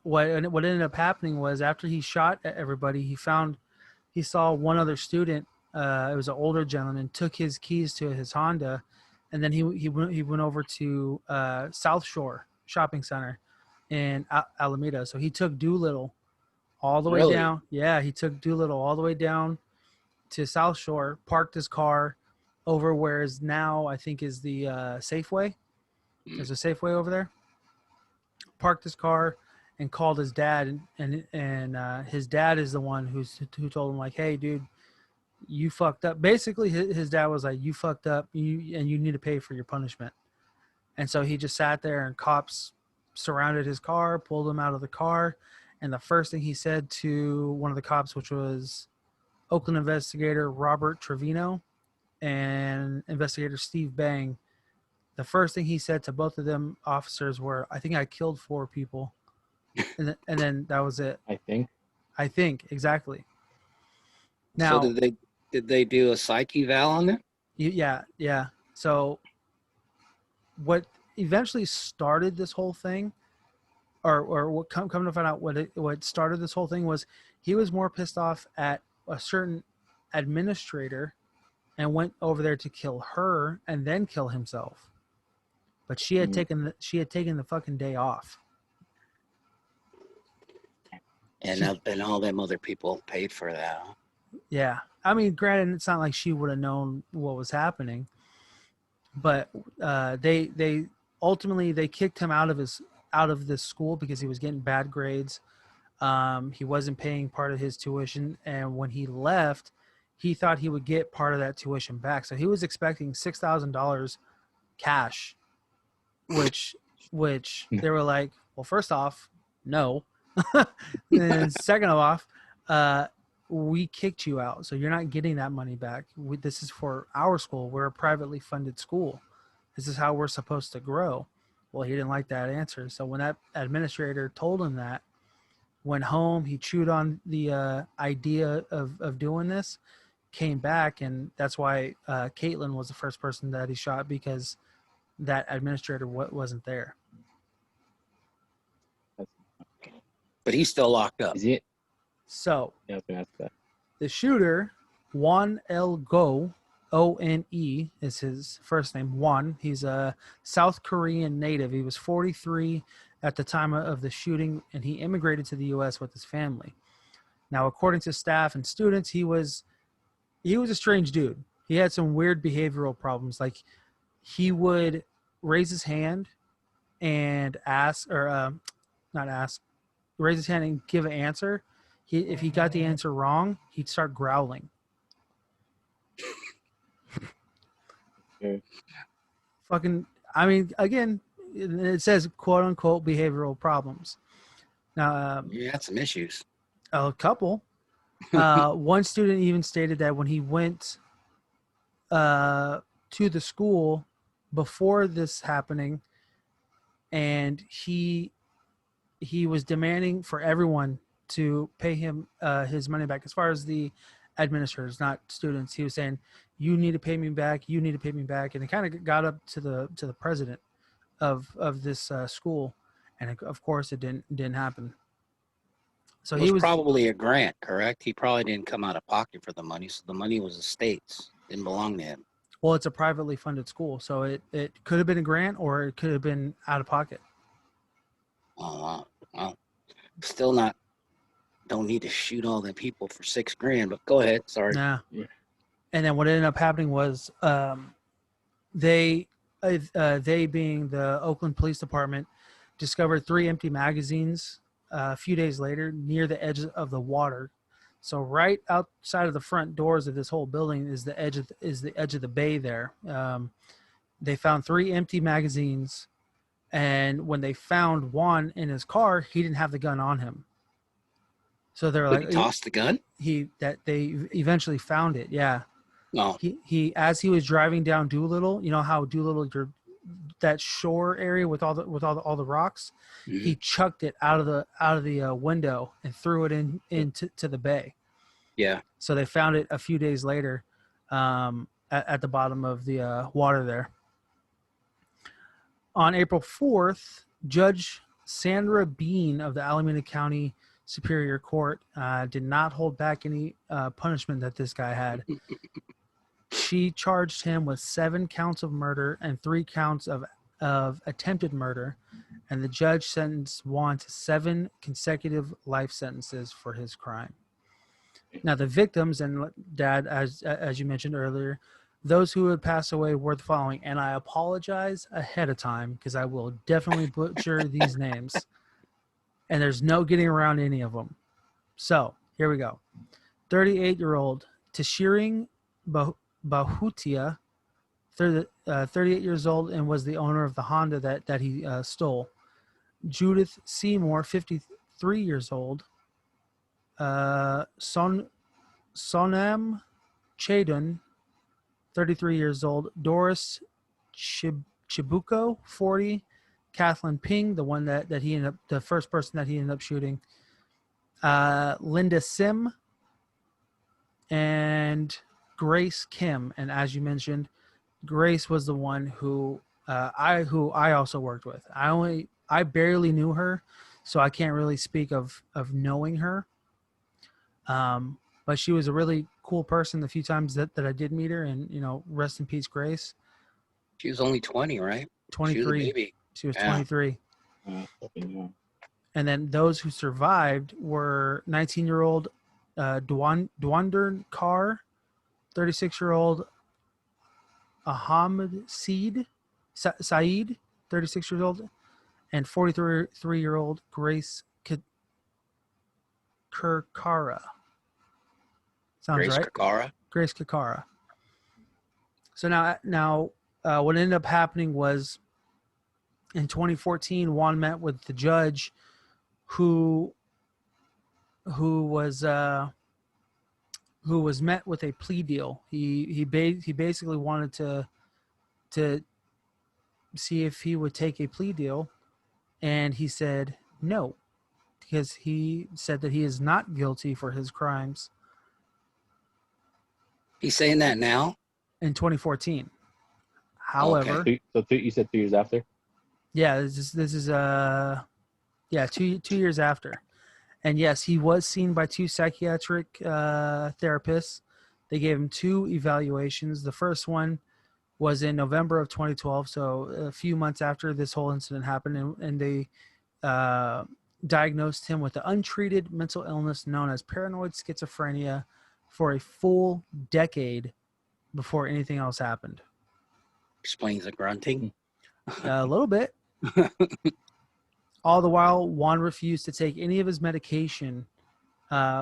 what ended up happening was, after he shot at everybody, he saw one other student. It was an older gentleman, took his keys to his Honda, and then he went over to South Shore Shopping Center in Alameda. So he took Doolittle all the way down. Yeah, he took Doolittle all the way down to South Shore, parked his car over where is now, I think, is the Safeway. There's a Safeway over there. Parked his car and called his dad, and his dad is the one who told him, like, hey, dude, you fucked up. Basically, his dad was like, you fucked up, and you need to pay for your punishment. And so he just sat there, and cops surrounded his car, pulled him out of the car. And the first thing he said to one of the cops, which was Oakland investigator Robert Trevino and investigator Steve Bang, the first thing he said to both of them officers were, I think I killed 4 people. And then that was it. I think exactly. Now, so Did they do a psych eval on them? Yeah. So what eventually started this whole thing, or what come to find out what started this whole thing was he was more pissed off at a certain administrator and went over there to kill her and then kill himself. But she had taken the fucking day off. And all them other people paid for that. Huh? Yeah. I mean, granted, it's not like she would have known what was happening, but they ultimately they kicked him out of this school because he was getting bad grades. He wasn't paying part of his tuition, and when he left, he thought he would get part of that tuition back. So he was expecting $6,000 cash, which they were like, well, first off, no. And second off, we kicked you out, so you're not getting that money back. This is for our school. We're a privately funded school. This is how we're supposed to grow. Well, he didn't like that answer. So when that administrator told him that, went home, he chewed on the idea of doing this, came back, and that's why Caitlin was the first person that he shot, because that administrator wasn't there. But he's still locked up. Is it? So Yeah, I was gonna ask that. the shooter, Juan El Go, O-N-E is his first name, Juan. He's a South Korean native. He was 43 at the time of the shooting, and he immigrated to the U.S. with his family. Now, according to staff and students, he was a strange dude. He had some weird behavioral problems. Like, he would raise his hand and raise his hand and give an answer. If he got the answer wrong, he'd start growling. Okay. Fucking, I mean, again, it says quote unquote behavioral problems. Now, You had some issues. a couple. One student even stated that when he went to the school before this happening, and he was demanding for everyone to pay him his money back. As far as the administrators, not students, he was saying, "You need to pay me back. You need to pay me back." And it kind of got up to the president of this school, and of course, it didn't happen. So It was probably a grant, correct? He probably didn't come out of pocket for the money, so the money was the state's. Didn't belong to him. Well, it's a privately funded school, so it could have been a grant or it could have been out of pocket. Oh, wow. Well, still not. Don't need to shoot all them people for $6,000. But go ahead. Sorry. Nah. Yeah. And then what ended up happening was they being the Oakland Police Department discovered 3 empty magazines a few days later near the edge of the water. So right outside of the front doors of this whole building is the edge of the bay there. They found 3 empty magazines, and when they found Juan in his car, he didn't have the gun on him. So they're like, he tossed the gun? They eventually found it. Yeah. No. He as he was driving down Doolittle, you know how Doolittle, that shore area with all the rocks, Mhm. he chucked it out of the window and threw it into the bay. Yeah. So they found it a few days later at the bottom of the water there. On April 4th, Judge Sandra Bean of the Alameda County Superior Court did not hold back any punishment that this guy had. She charged him with 7 counts of murder and 3 counts of attempted murder, and the judge sentenced Juan to 7 consecutive life sentences for his crime. Now, the victims, and Dad, as you mentioned earlier, those who had passed away were the following, and I apologize ahead of time because I will definitely butcher these names, and there's no getting around any of them. So, here we go. 38-year-old Tashiring Bahutia, 38 years old, and was the owner of the Honda that he stole. Judith Seymour, 53 years old. Sonam Chadun, 33 years old. Doris Chibuko, 40. Kathleen Ping, the one that he ended up, the first person that he ended up shooting. Linda Sim, and Grace Kim, and as you mentioned, Grace was the one who I also worked with. I barely knew her, so I can't really speak of knowing her. But she was a really cool person the few times that I did meet her, and rest in peace, Grace. She was only 20, right? 23. She was a baby. She was Yeah. 23. And then those who survived were 19-year-old Dwander Carr, 36-year-old Ahmed Saeed, 36 years old, and 43-year-old Grace Kirkara. Sounds Grace right. Kakara. Grace Kakara. So now, what ended up happening was in 2014, Juan met with the judge, who was met with a plea deal. He basically wanted to see if he would take a plea deal, and he said no, because he said that he is not guilty for his crimes. He's saying that now? In 2014. However, okay. So you said 2 years after? Yeah, this is 2 years after. And yes, he was seen by 2 psychiatric therapists. They gave him 2 evaluations. The first one was in November of 2012, so a few months after this whole incident happened, and they diagnosed him with an untreated mental illness known as paranoid schizophrenia for a full decade before anything else happened. Explains the grunting. A little bit. All the while, Juan refused to take any of his medication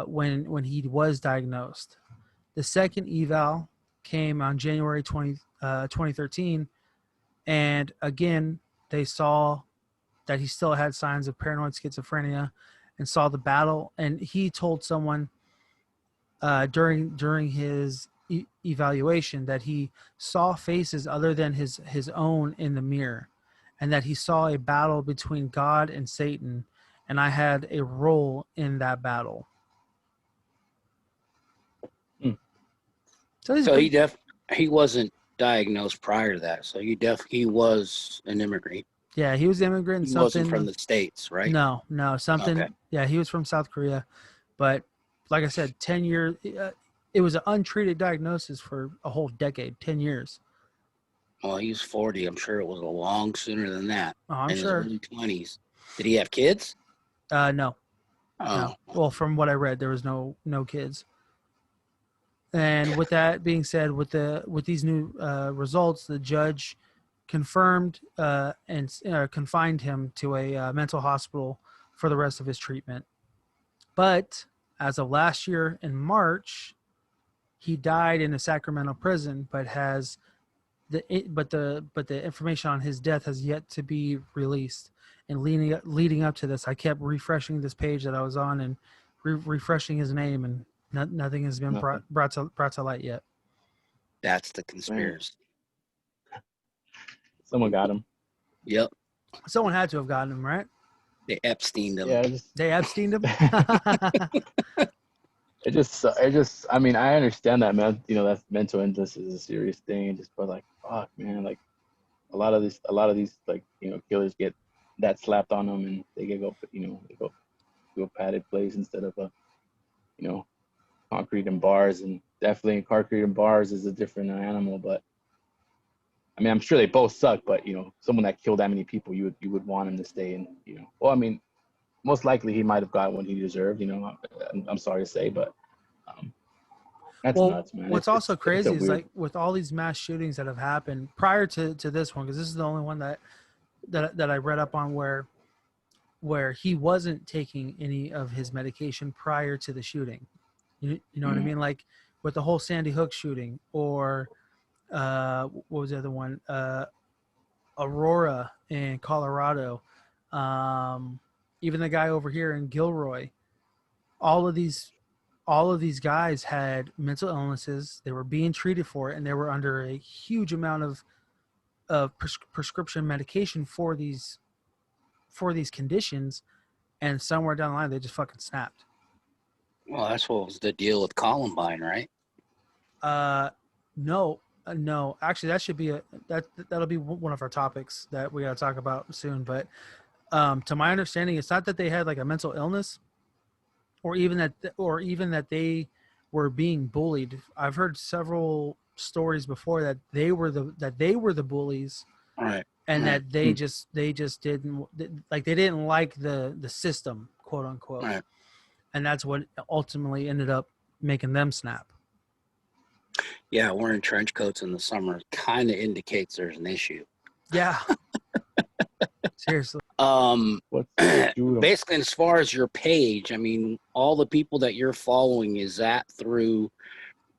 when he was diagnosed. The second eval came on January 2013, and again, they saw that he still had signs of paranoid schizophrenia and saw the battle. And he told someone during his evaluation that he saw faces other than his own in the mirror, and that he saw a battle between God and Satan, and I had a role in that battle. So he wasn't diagnosed prior to that. So he was an immigrant. Yeah, he was an immigrant. He wasn't from the States, right? No, something. Okay. Yeah, he was from South Korea, but like I said, 10 years. It was an untreated diagnosis for a whole decade, 10 years. Well, he was 40. I'm sure it was a long sooner than that. Oh, I'm in sure. his early 20s. Did he have kids? No. Oh. No. Well, from what I read, there was no kids. And with that being said, with these new results, the judge confirmed and confined him to a mental hospital for the rest of his treatment. But as of last year in March, he died in a Sacramento prison, but the information on his death has yet to be released. And leading up to this, I kept refreshing this page that I was on and refreshing his name, and nothing has been brought to light yet. That's the conspiracy. Someone got him. Yep. Someone had to have gotten him, right? They Epsteined him. Yeah, They Epsteined him. It just. I mean, I understand that, man. That mental illness is a serious thing. But like, fuck, man. Like, a lot of these, like, killers get that slapped on them, and they go to a padded place instead of a, concrete and bars. And definitely, concrete and bars is a different animal. But I mean, I'm sure they both suck. But someone that killed that many people, you would want him to stay in. Well, I mean, most likely he might have got what he deserved. I'm sorry to say, but that's nuts, man. What's also crazy is like with all these mass shootings that have happened prior to this one, because this is the only one that I read up on where he wasn't taking any of his medication prior to the shooting. You know what I mean? Like with the whole Sandy Hook shooting, or what was the other one? Aurora in Colorado. Even the guy over here in Gilroy. All of these guys had mental illnesses. They were being treated for it, and they were under a huge amount of prescription medication for these conditions. And somewhere down the line, they just fucking snapped. Well, that's what was the deal with Columbine, right? No, no. Actually, that should be that'll be one of our topics that we got to talk about soon. But to my understanding, it's not that they had like a mental illness, or even that they were being bullied. I've heard several stories before that they were the bullies, All right. and Right. that they just didn't like they didn't like the system, quote unquote, Right. and that's what ultimately ended up making them snap. Yeah, wearing trench coats in the summer kind of indicates there's an issue. Yeah. Seriously. What's Basically, as far as your page, I mean, all the people that you're following, is that through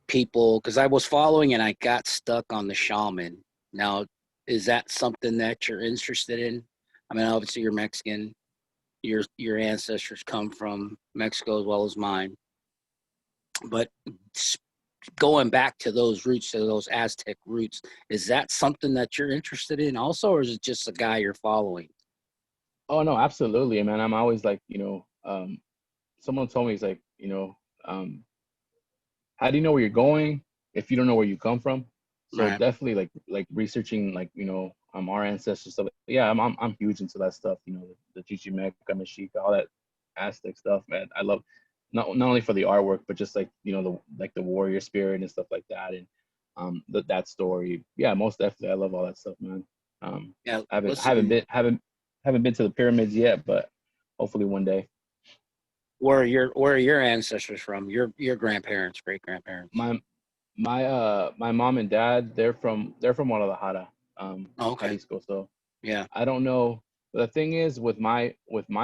people? Because I was following and I got stuck on the shaman. Now, is that something that you're interested in? I mean, obviously you're Mexican. Your ancestors come from Mexico as well as mine. But going back to those roots, to those Aztec roots, is that something that you're interested in also, or is it just a guy you're following? Oh no, absolutely, man. I'm always like, someone told me, it's like, how do you know where you're going if you don't know where you come from? So Right. definitely like researching, like, our ancestors stuff. Yeah, I'm huge into that stuff, the Chichimeca, Mexica, all that Aztec stuff, man. I love not only for the artwork, but just like, the warrior spirit and stuff like that. And that story. Yeah, most definitely. I love all that stuff, man. Yeah, I listen, haven't been to the pyramids yet, but hopefully one day. where are your ancestors from? Your grandparents, great grandparents. My mom and dad, they're from Guadalajara, Oh, okay. Jalisco. So Yeah. I don't know. The thing is, with my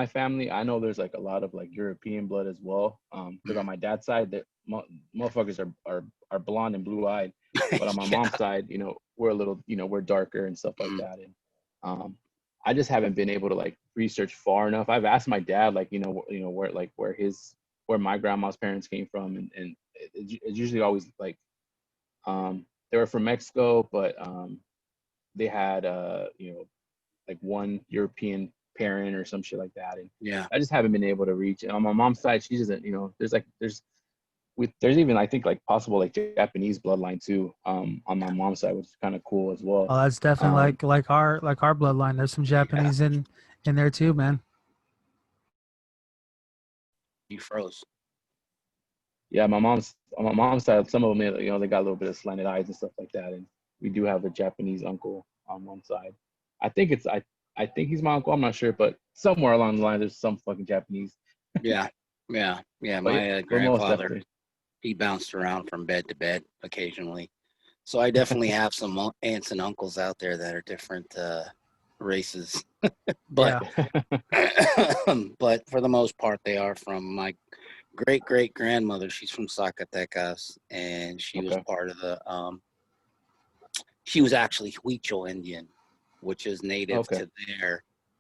family, I know there's like a lot of like European blood as well. Because on my dad's side, that motherfuckers are blonde and blue eyed, but on my Yeah. mom's side, we're a little, we're darker and stuff like that. And I just haven't been able to like research far enough. I've asked my dad, like, where my grandma's parents came from, and it's usually always like they were from Mexico, but they had like one European parent or some shit like that, and Yeah. I just haven't been able to reach. And on my mom's side, she doesn't. There's even, I think, like possible like Japanese bloodline too, on my mom's side, which is kind of cool as well. Oh, that's definitely like our bloodline. There's some Japanese in there too, man. You froze. Yeah, on my mom's side, some of them, they got a little bit of slanted eyes and stuff like that, and we do have a Japanese uncle on one side. I think he's my uncle. I'm not sure, but somewhere along the line, there's some fucking Japanese. Yeah. Yeah. Yeah. But My but most grandfather, definitely. he bounced around from bed to bed occasionally. So I definitely have some aunts and uncles out there that are different races. But but for the most part, they are from my great grandmother. She's from Zacatecas, and she was Okay. part of the she was actually Huichol Indian, which is native Okay.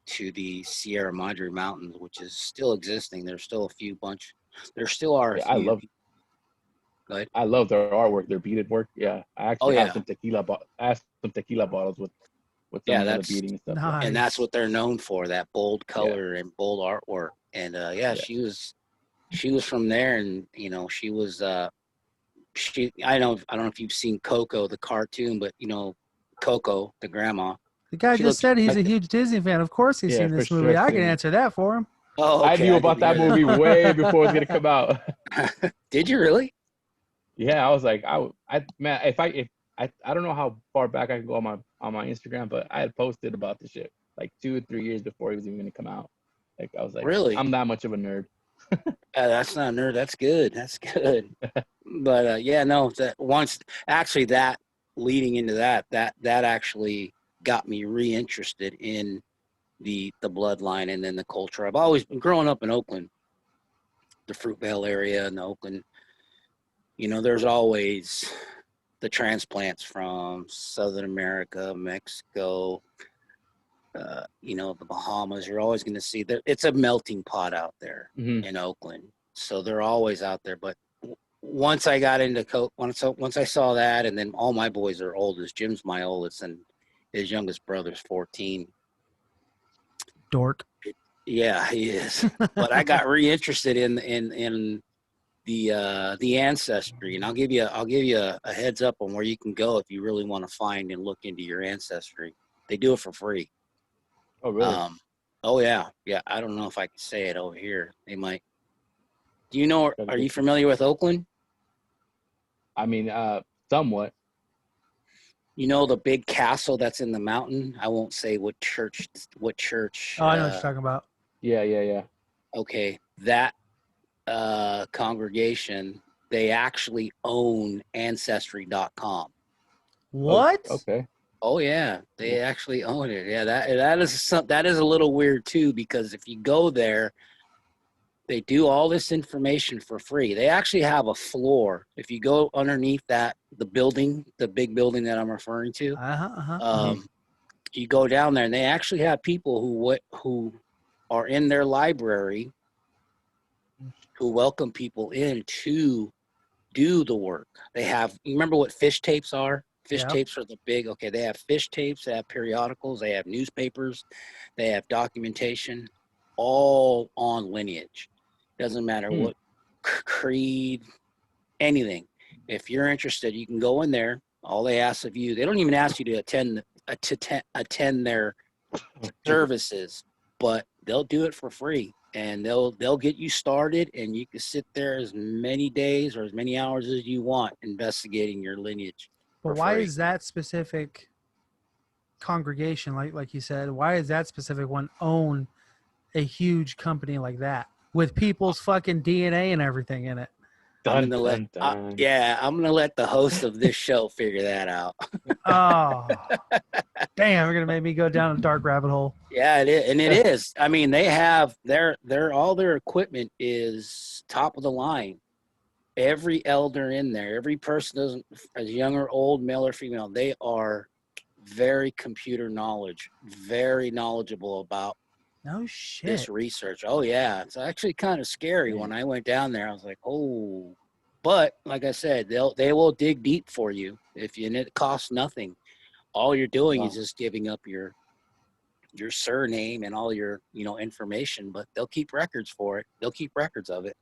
to the Sierra Madre Mountains, which is still existing. There's still there still are a Yeah, few. Go ahead. I love their artwork, their beaded work. Yeah, I Oh actually have yeah. some tequila bottles with Yeah, some of the beading and stuff. Nice. and that's what they're known for, that bold color and bold artwork. And Yeah. she was from there, and she was I don't know if you've seen Coco the cartoon, but Coco the grandma. The guy She just looks said he's a like- huge Disney fan. Of course he's Yeah, seen for this sure movie. I I've can seen it. answer that for him. Oh, okay. I knew about that didn't hear movie way before it was gonna come out. that. Did you really? Yeah, I was like, man, I don't know how far back I can go on my Instagram, but I had posted about this shit like 2 or 3 years before he was even gonna come out. Like I was like, Really? I'm that much of a nerd. That's not a nerd. That's good. That's good. But yeah, no. That leading into that actually got me reinterested in the bloodline and then the culture. I've always been growing up in Oakland, the Fruitvale area in Oakland. There's always the transplants from Southern America, Mexico, the Bahamas. You're always going to see that it's a melting pot out there in Oakland. So they're always out there. But once I got into once I saw that, and then all my boys are oldest. Jim's my oldest, and his youngest brother's 14. Dork. Yeah, he is. But I got reinterested in the ancestry, and I'll give you a heads up on where you can go if you really want to find and look into your ancestry. They do it for free. Oh, really? Oh yeah. I don't know if I can say it over here. They might. Do you know? Are you familiar with Oakland? I mean, somewhat. You know the big castle that's in the mountain? I won't say what church. Oh, I know what you're talking about. Yeah. Okay, that congregation, they actually own Ancestry.com. What? Oh, okay. Oh yeah, they actually own it. Yeah, that is a little weird too, because if you go there, they do all this information for free. They actually have a floor. If you go underneath the building, the big building that I'm referring to, you go down there, and they actually have people who are in their library who welcome people in to do the work. They have. You remember what fish tapes are? Fish tapes are the big. Okay, they have fish tapes. They have periodicals. They have newspapers. They have documentation, all on lineage. Doesn't matter what creed, anything. If you're interested, you can go in there. All they ask of you, they don't even ask you to attend their services, but they'll do it for free, and they'll get you started, and you can sit there as many days or as many hours as you want investigating your lineage. But why is that specific congregation, like you said, why is that specific one own a huge company like that with people's fucking DNA and everything in it? I'm gonna let the host of this show figure that out. Oh, damn! You're gonna make me go down a dark rabbit hole. Yeah, it is, and it is. I mean, they have all their equipment is top of the line. Every elder in there, every person, as young or old, male or female, they are very computer knowledge, very knowledgeable about this research. Oh yeah, it's actually kind of scary. When I went down there, I was like, oh. But like I said, they will dig deep for you and it costs nothing. All you're doing is just giving up your surname and all your information, but they'll keep records for it. They'll keep records of it.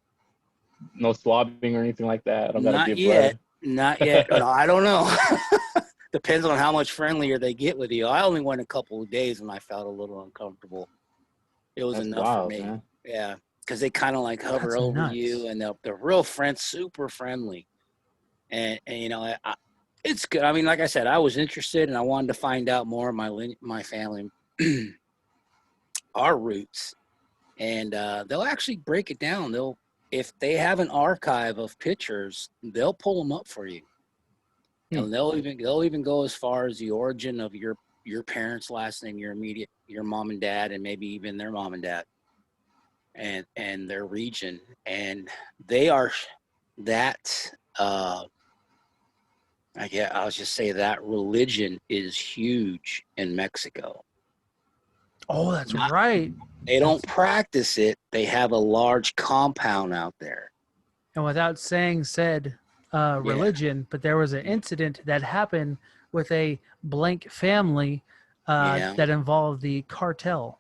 No swabbing or anything like that. I don't Not give yet. blood. Not yet. No, I don't know. Depends on how much friendlier they get with you. I only went a couple of days and I felt a little uncomfortable. It was enough for me. Man. Yeah, because they kind of like hover over you, and they're real super friendly. And it's good. I mean, like I said, I was interested and I wanted to find out more of my family, our roots, and they'll actually break it down. If they have an archive of pictures, they'll pull them up for you. And they'll even go as far as the origin of your parents' last name, your mom and dad, and maybe even their mom and dad, and their region. And they are that. I'll just say that religion is huge in Mexico. Oh, that's right. They don't practice it. They have a large compound out there. And without saying said religion, but there was an incident that happened with a blank family that involved the cartel.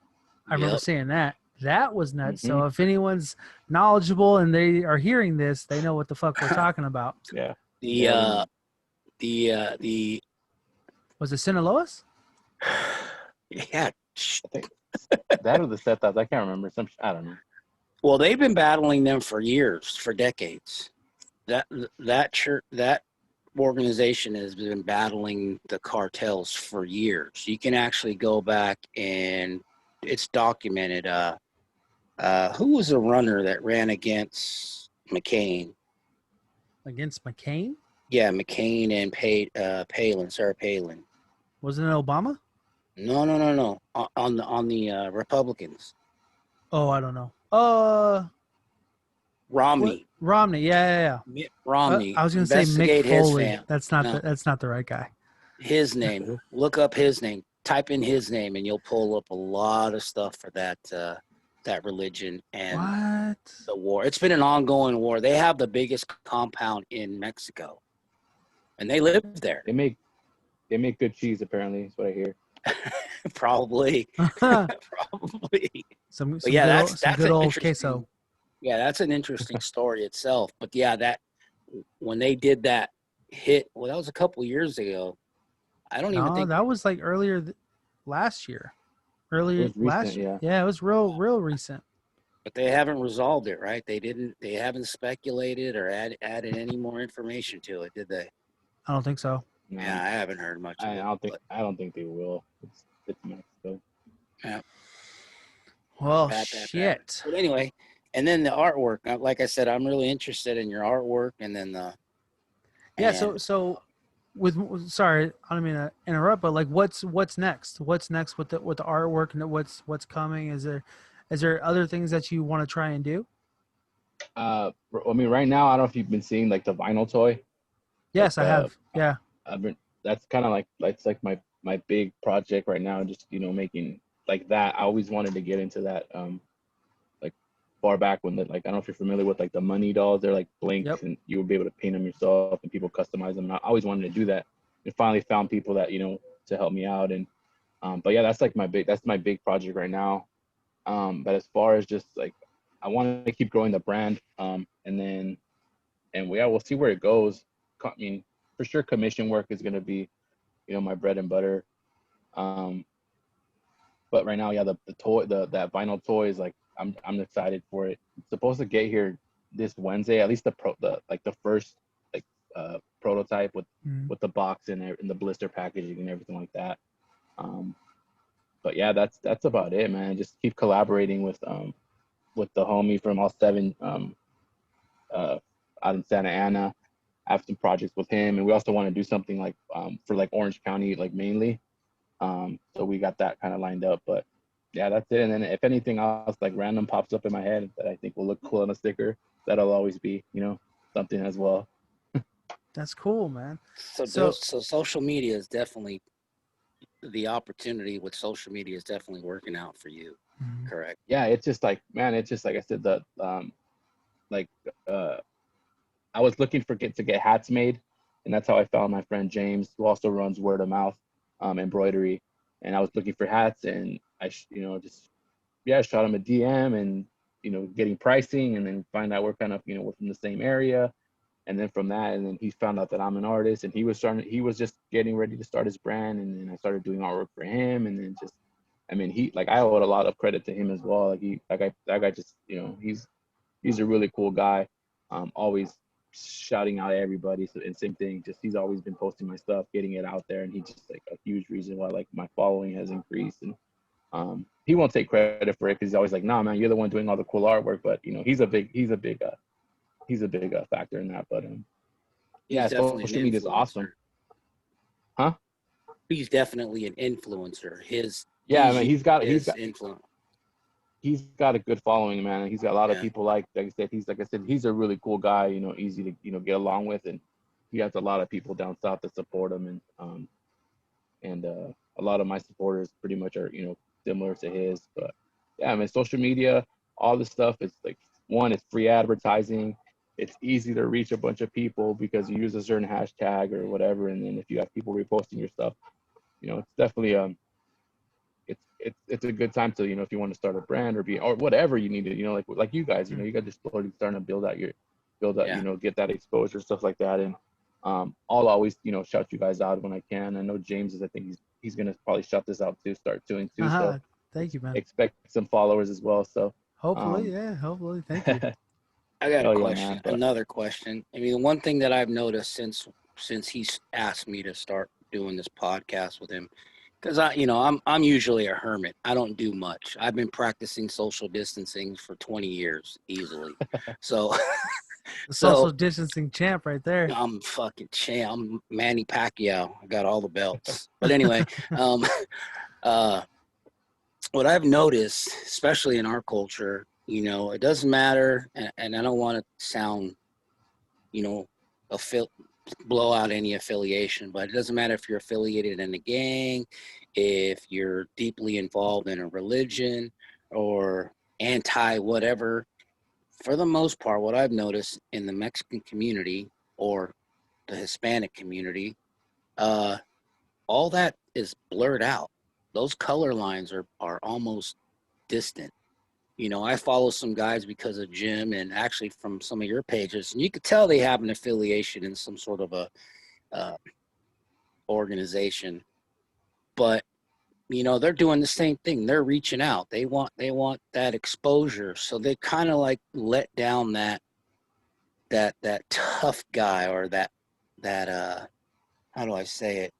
I remember seeing that. That was nuts. Mm-hmm. So if anyone's knowledgeable and they are hearing this, they know what the fuck we're talking about. Yeah. The was it Sinaloas? Yeah. I think that or the Zetas. I can't remember. I don't know. Well, they've been battling them for years, for decades. That church, that organization has been battling the cartels for years. You can actually go back and it's documented. Who was the runner that ran against McCain? Against McCain? Yeah, McCain and Palin, Sarah Palin. Wasn't it Obama? No. On the Republicans. Oh, I don't know. Romney. What? Romney, yeah. Mitt Romney. I was going to say Mick Foley. That's not the right guy. His name. Look up his name. Type in his name, and you'll pull up a lot of stuff for that religion and the war. It's been an ongoing war. They have the biggest compound in Mexico, and they live there. They make good cheese. Apparently, that's what I hear. Probably. Some good old queso. Yeah, that's an interesting story itself. But yeah, that when they did that hit, well, that was a couple years ago. I don't even No, think. that was like earlier last year. It Earlier was last recent, year. yeah. Yeah, it was real recent. But they haven't resolved it, right? They didn't. They haven't speculated or added any more information to it, did they? I don't think so. No, Yeah, I haven't heard much of it. But, I don't think they will. It's Mexico. yeah, Well, bad. shit. But anyway, and then the artwork. Like I said, I'm really interested in your artwork, and then the. Yeah, and so with sorry, I don't mean to interrupt, but like what's next? What's next with the artwork and what's coming? Is there other things that you want to try and do? I mean, right now, I don't know if you've been seeing like the vinyl toy. Yes, I Like, have. Yeah. I've been. That's kind of like it's like my big project right now. Just making like that. I always wanted to get into that. Like far back when I don't know if you're familiar with like the money dolls. They're like blanks, Yep. and you would be able to paint them yourself, and people customize them. And I always wanted to do that, and finally found people that to help me out. And but yeah, that's my big project right now. But as far as just like, I want to keep growing the brand, and we'll see where it goes. I mean, for sure, commission work is gonna be, my bread and butter. But right now, yeah, the toy, that vinyl toy is like, I'm excited for it. It's supposed to get here this Wednesday, at least the first like prototype with the box and the blister packaging and everything like that. But yeah, that's about it, man. Just keep collaborating with the homie from all seven out in Santa Ana. I have some projects with him, and we also want to do something like for like Orange County, like mainly. So we got that kind of lined up, but yeah, that's it. And then if anything else like random pops up in my head that I think will look cool on a sticker, that'll always be, something as well. That's cool, man. so social media is definitely the opportunity with social media is definitely working out for you. Correct. Yeah, it's just like, man, it's just like I said, that like I was looking to get hats made, and that's how I found my friend James, who also runs Word of Mouth embroidery. And I was looking for hats, and I shot him a DM, and getting pricing, and then find out we're kind of we're from the same area. And then from that, and then he found out that I'm an artist, and he was just getting ready to start his brand, and then I started doing artwork for him. And then just, I mean, I owe a lot of credit to him as well. That guy just, he's a really cool guy. Always shouting out at everybody. So, and same thing, just he's always been posting my stuff, getting it out there, and he's just like a huge reason why like my following has increased. And he won't take credit for it, because he's always like, nah, man, you're the one doing all the cool artwork. But he's a big factor in that. But yeah, social media is awesome. Huh? He's definitely an influencer. I mean, he's got influence. He's got a good following, man. He's got a lot of people like I said. He's a really cool guy. Easy to get along with, and he has a lot of people down south that support him, and a lot of my supporters pretty much are similar to his. But yeah, I mean, social media, all this stuff is like, one, it's free advertising. It's easy to reach a bunch of people because you use a certain hashtag or whatever, and then if you have people reposting your stuff, it's definitely it's a good time to if you want to start a brand or whatever you need to like you guys you guys are starting to build out get that exposure, stuff like that. And I'll always shout you guys out when I can. I know James I think he's gonna probably shout this out too, start doing too. So thank you, man. Expect some followers as well. So hopefully, thank you. I got a question. Yeah, man, another question. I mean, one thing that I've noticed since he's asked me to start doing this podcast with him, because I'm usually a hermit. I don't do much. I've been practicing social distancing for 20 years easily. So the social distancing champ right there. I'm fucking champ. I'm Manny Pacquiao. I got all the belts. But anyway, what I've noticed, especially in our culture, it doesn't matter, and I don't want to sound, blow out any affiliation, but it doesn't matter if you're affiliated in a gang, if you're deeply involved in a religion or anti whatever. For the most part, what I've noticed in the Mexican community or the Hispanic community, all that is blurred out. Those color lines are almost distant. You know, I follow some guys because of Jim and actually from some of your pages, and you could tell they have an affiliation in some sort of a organization. But you know, they're doing the same thing. They're reaching out. They want that exposure. So they kind of like let down that tough guy, or that how do I say it?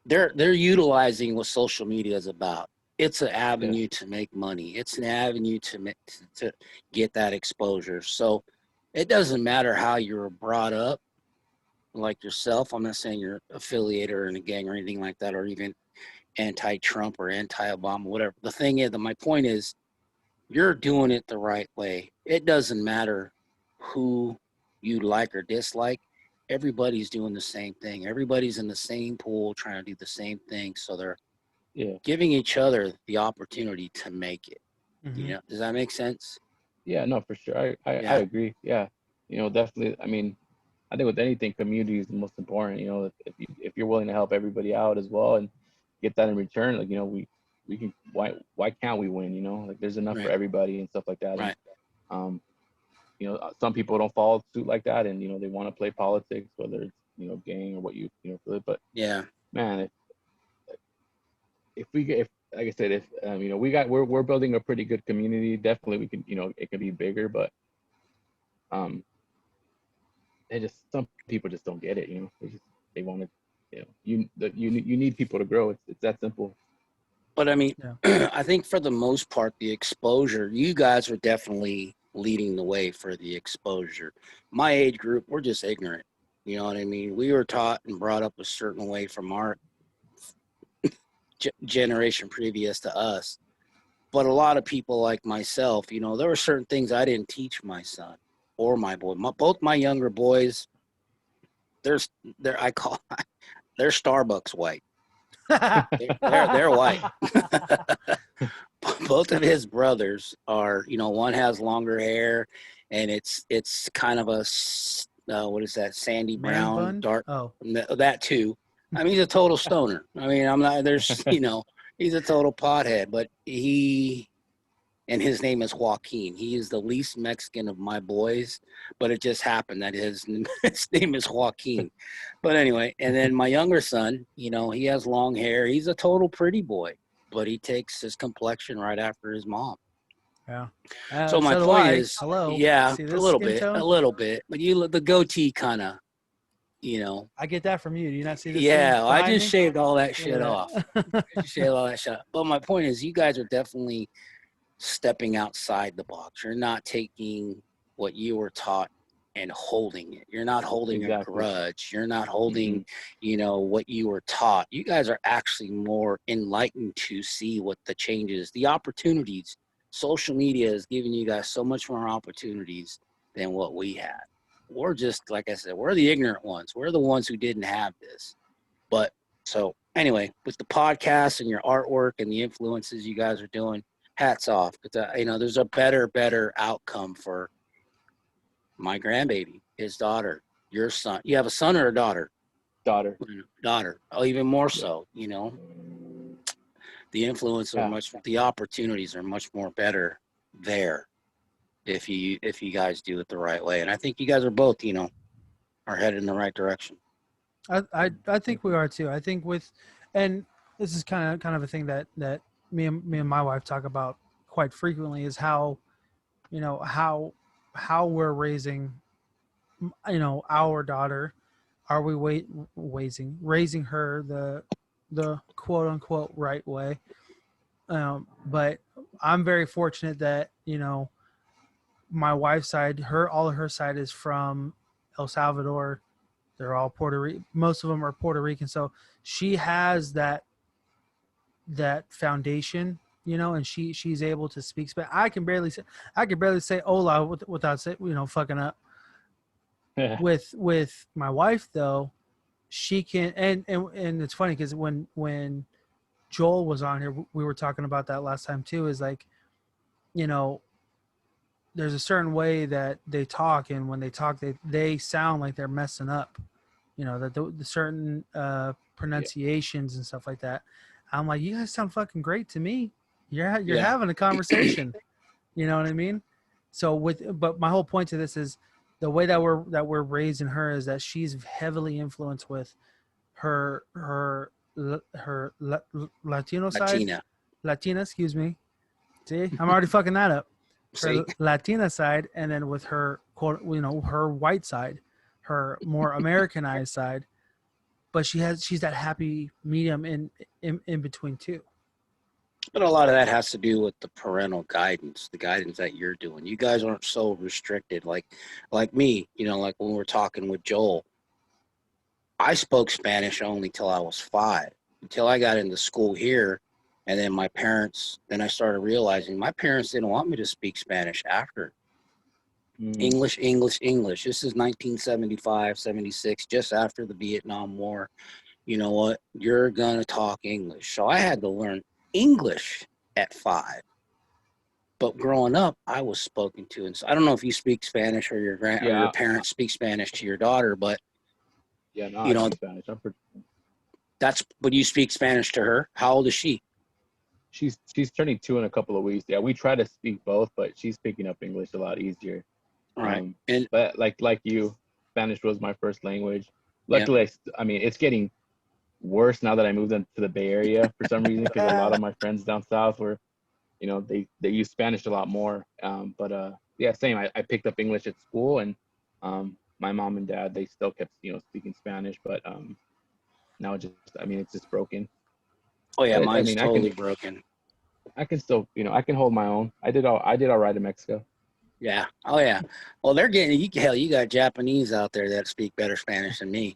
They're utilizing what social media is about. It's an avenue to make money. It's an avenue to get that exposure. So it doesn't matter how you were brought up, like yourself. I'm not saying you're affiliated or in a gang or anything like that, or even anti-Trump or anti-Obama, whatever. The thing is, my point is, you're doing it the right way. It doesn't matter who you like or dislike. Everybody's doing the same thing. Everybody's in the same pool trying to do the same thing. So they're giving each other the opportunity to make it. Mm-hmm. You know, does that make sense? Yeah, no, for sure. I agree. Yeah, you know, definitely. I mean, I think with anything, community is the most important. You know, if you're willing to help everybody out as well and get that in return, like, you know, we can. Why can't we win? You know, like, there's enough for everybody and stuff like that. Right. And, you know, some people don't follow suit like that, and you know, they want to play politics, whether it's, you know, gang or what you know. But man, if like I said, if you know, we're building a pretty good community. Definitely, we can, you know, it can be bigger, but some people just don't get it. You know, they want to, you know, you need people to grow. It's that simple. But I mean, I think for the most part, the exposure, you guys are definitely leading the way for the exposure. My age group, we're just ignorant. You know what I mean? We were taught and brought up a certain way from our generation previous to us. But a lot of people like myself, you know, there were certain things I didn't teach my son or my boy. Both my younger boys, they're Starbucks white. they're white. Both of his brothers are, you know, one has longer hair, and it's kind of a what is that, sandy brown, dark. Oh, that too. I mean, he's a total stoner. I mean, I'm not. There's, you know, he's a total pothead, but and his name is Joaquin. He is the least Mexican of my boys, but it just happened that his name is Joaquin. But anyway, and then my younger son, you know, he has long hair. He's a total pretty boy, but he takes his complexion right after his mom. Yeah. So my point is, yeah, a little bit, but the goatee kind of, you know. I get that from you. Do you not see this? Yeah, I just shaved all that shit off. But my point is, you guys are definitely stepping outside the box. You're not taking what you were taught and holding it. You're not holding a grudge. You're not holding, you know, what you were taught. You guys are actually more enlightened to see what the changes, the opportunities. Social media is giving you guys so much more opportunities than what we had. We're just, like I said, we're the ignorant ones. We're the ones who didn't have this. But so anyway, with the podcast and your artwork and the influences you guys are doing, hats off. But you know, there's a better outcome for my grandbaby, his daughter, your son. You have a son or a daughter? Daughter. Oh, even more so. You know, the influence are the opportunities are much more better there if you guys do it the right way. And I think you guys are both, you know, are headed in the right direction. I think we are too. I think and this is kind of a thing that me and my wife talk about quite frequently, is how, you know, how we're raising, you know, our daughter. Are we raising her the quote unquote right way? But I'm very fortunate that, you know, my wife's side, all of her side is from El Salvador. They're all Puerto Rican. Most of them are Puerto Rican. So she has that foundation, you know, and she's able to speak Spanish. I can barely say hola without say, you know, fucking up. With my wife though, she can, and it's funny because when Joel was on here, we were talking about that last time too, is like, you know, there's a certain way that they talk, and when they talk, they sound like they're messing up, you know, that the certain pronunciations and stuff like that. I'm like, you guys sound fucking great to me. You're Yeah. having a conversation. You know what I mean? So but my whole point to this is the way that we're raising her is that she's heavily influenced with her Latino side, Latina, excuse me. See, I'm already fucking that up. Her See? Latina side, and then with her quote, her white side, her more Americanized side. But she's that happy medium in between too. But a lot of that has to do with the parental guidance, the guidance that you're doing. You guys aren't so restricted like me, like when we're talking with Joel. I spoke Spanish only till I was 5, until I got into school here. And then then I started realizing my parents didn't want me to speak Spanish after. English. This is 1975, 76, just after the Vietnam War. You know what? You're going to talk English. So I had to learn English at 5. But growing up, I was spoken to. And so I don't know if you speak Spanish or your parents speak Spanish to your daughter, but yeah, no, I speak Spanish. But you speak Spanish to her. How old is she? She's turning 2 in a couple of weeks. Yeah, we try to speak both, but she's picking up English a lot easier. Right. But like you, Spanish was my first language. Luckily, I mean, it's getting worse now that I moved into the Bay Area for some reason, because a lot of my friends down south were, they use Spanish a lot more. Yeah, same. I picked up English at school, and my mom and dad, they still kept speaking Spanish, but now it's just broken. Oh yeah, mine's totally broken. I can still, I can hold my own. I did all right in Mexico. Yeah. Oh yeah. Well, they're getting you got Japanese out there that speak better Spanish than me.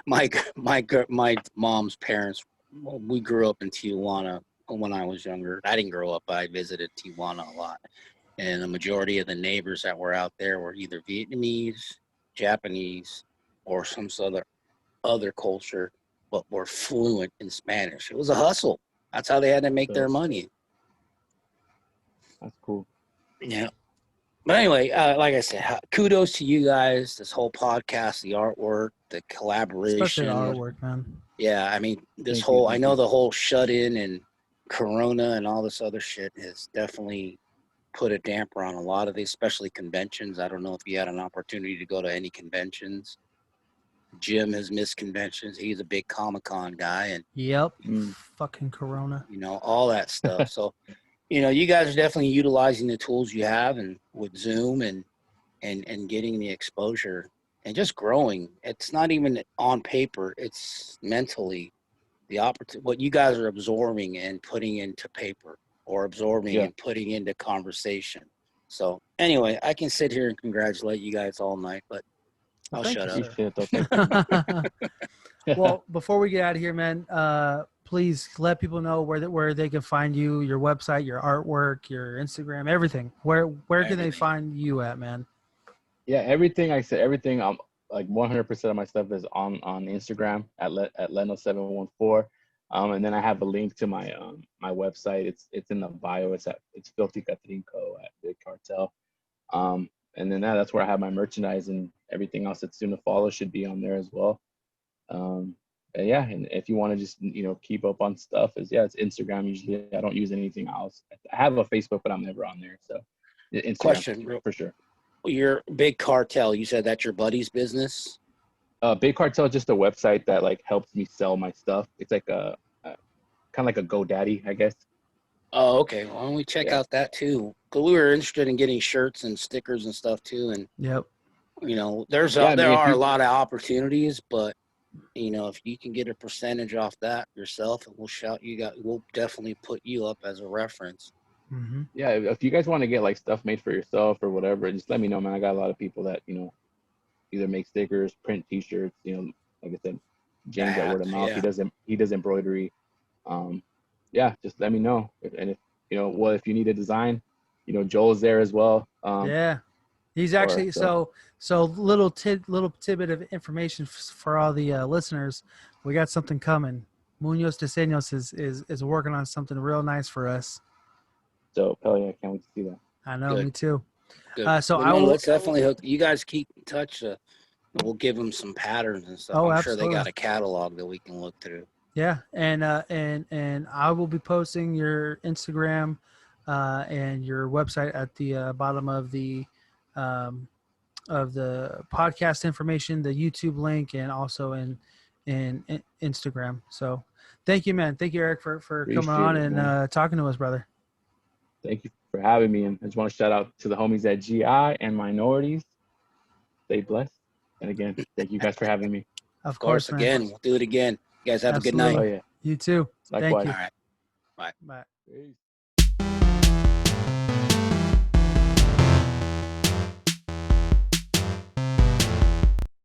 my mom's parents, we grew up in Tijuana when I was younger. I didn't grow up, but I visited Tijuana a lot. And the majority of the neighbors that were out there were either Vietnamese, Japanese, or some other culture, but were fluent in Spanish. It was a hustle. That's how they had to make their money. That's cool. Yeah. But anyway, like I said, kudos to you guys, this whole podcast, the artwork, the collaboration. Especially the artwork, man. Yeah, I mean, I know the whole shut-in and Corona and all this other shit has definitely put a damper on a lot of these, especially conventions. I don't know if you had an opportunity to go to any conventions. Jim has missed conventions. He's a big Comic-Con guy. And yep, fucking Corona. All that stuff. So, you guys are definitely utilizing the tools you have, and with Zoom and getting the exposure and just growing. It's not even on paper. It's mentally the opportunity, what you guys are absorbing and putting into paper, or absorbing and putting into conversation. So anyway, I can sit here and congratulate you guys all night, but I'll shut up. Well, before we get out of here, man, please let people know where they can find you, your website, your artwork, your Instagram, everything. Where can they find you at, man? Yeah, everything I said, everything. Like 100% of my stuff is on Instagram at Leno714. And then I have a link to my my website. It's in the bio. It's Filthy Catrinco at Big Cartel. And then that's where I have my merchandise, and everything else that's soon to follow should be on there as well. And if you want to just keep up on stuff, it's Instagram usually. I don't use anything else. I have a Facebook, but I'm never on there. So Instagram, question for sure. Your Big Cartel, you said that's your buddy's business? Big Cartel is just a website that helps me sell my stuff. It's like a kind of like a GoDaddy, I guess. Oh, okay. Why don't we check out that too? Because we were interested in getting shirts and stickers and stuff too. And yep, there are a lot of opportunities, but if you can get a percentage off that yourself, and we'll definitely put you up as a reference. Mm-hmm. Yeah, if you guys want to get stuff made for yourself or whatever, just let me know, man. I got a lot of people that either make stickers, print T-shirts. Like I said, James at Word of Mouth. Yeah. He does embroidery. Just let me know. If you need a design, Joel's there as well. He's actually so little tidbit of information for all the listeners. We got something coming. Munoz Diseños is working on something real nice for us. So hell yeah, I can't wait to see that. I know, me too. Let's definitely hook. You guys keep in touch. We'll give them some patterns and stuff. I'm absolutely. sure they got a catalog that we can look through. Yeah, and I will be posting your Instagram and your website at the bottom of the podcast information, the YouTube link, and also in Instagram. So, thank you, man. Thank you, Eric, for coming on Appreciate it, and man. talking to us, brother. Thank you for having me. And I just want to shout out to the homies at GI and Minorities. Stay blessed. And again, thank you guys for having me. Of course, man. again, we'll do it again. You guys have a good Absolutely. night. Oh, yeah. You too. Likewise. Thank you. All right. Bye. Bye. Peace.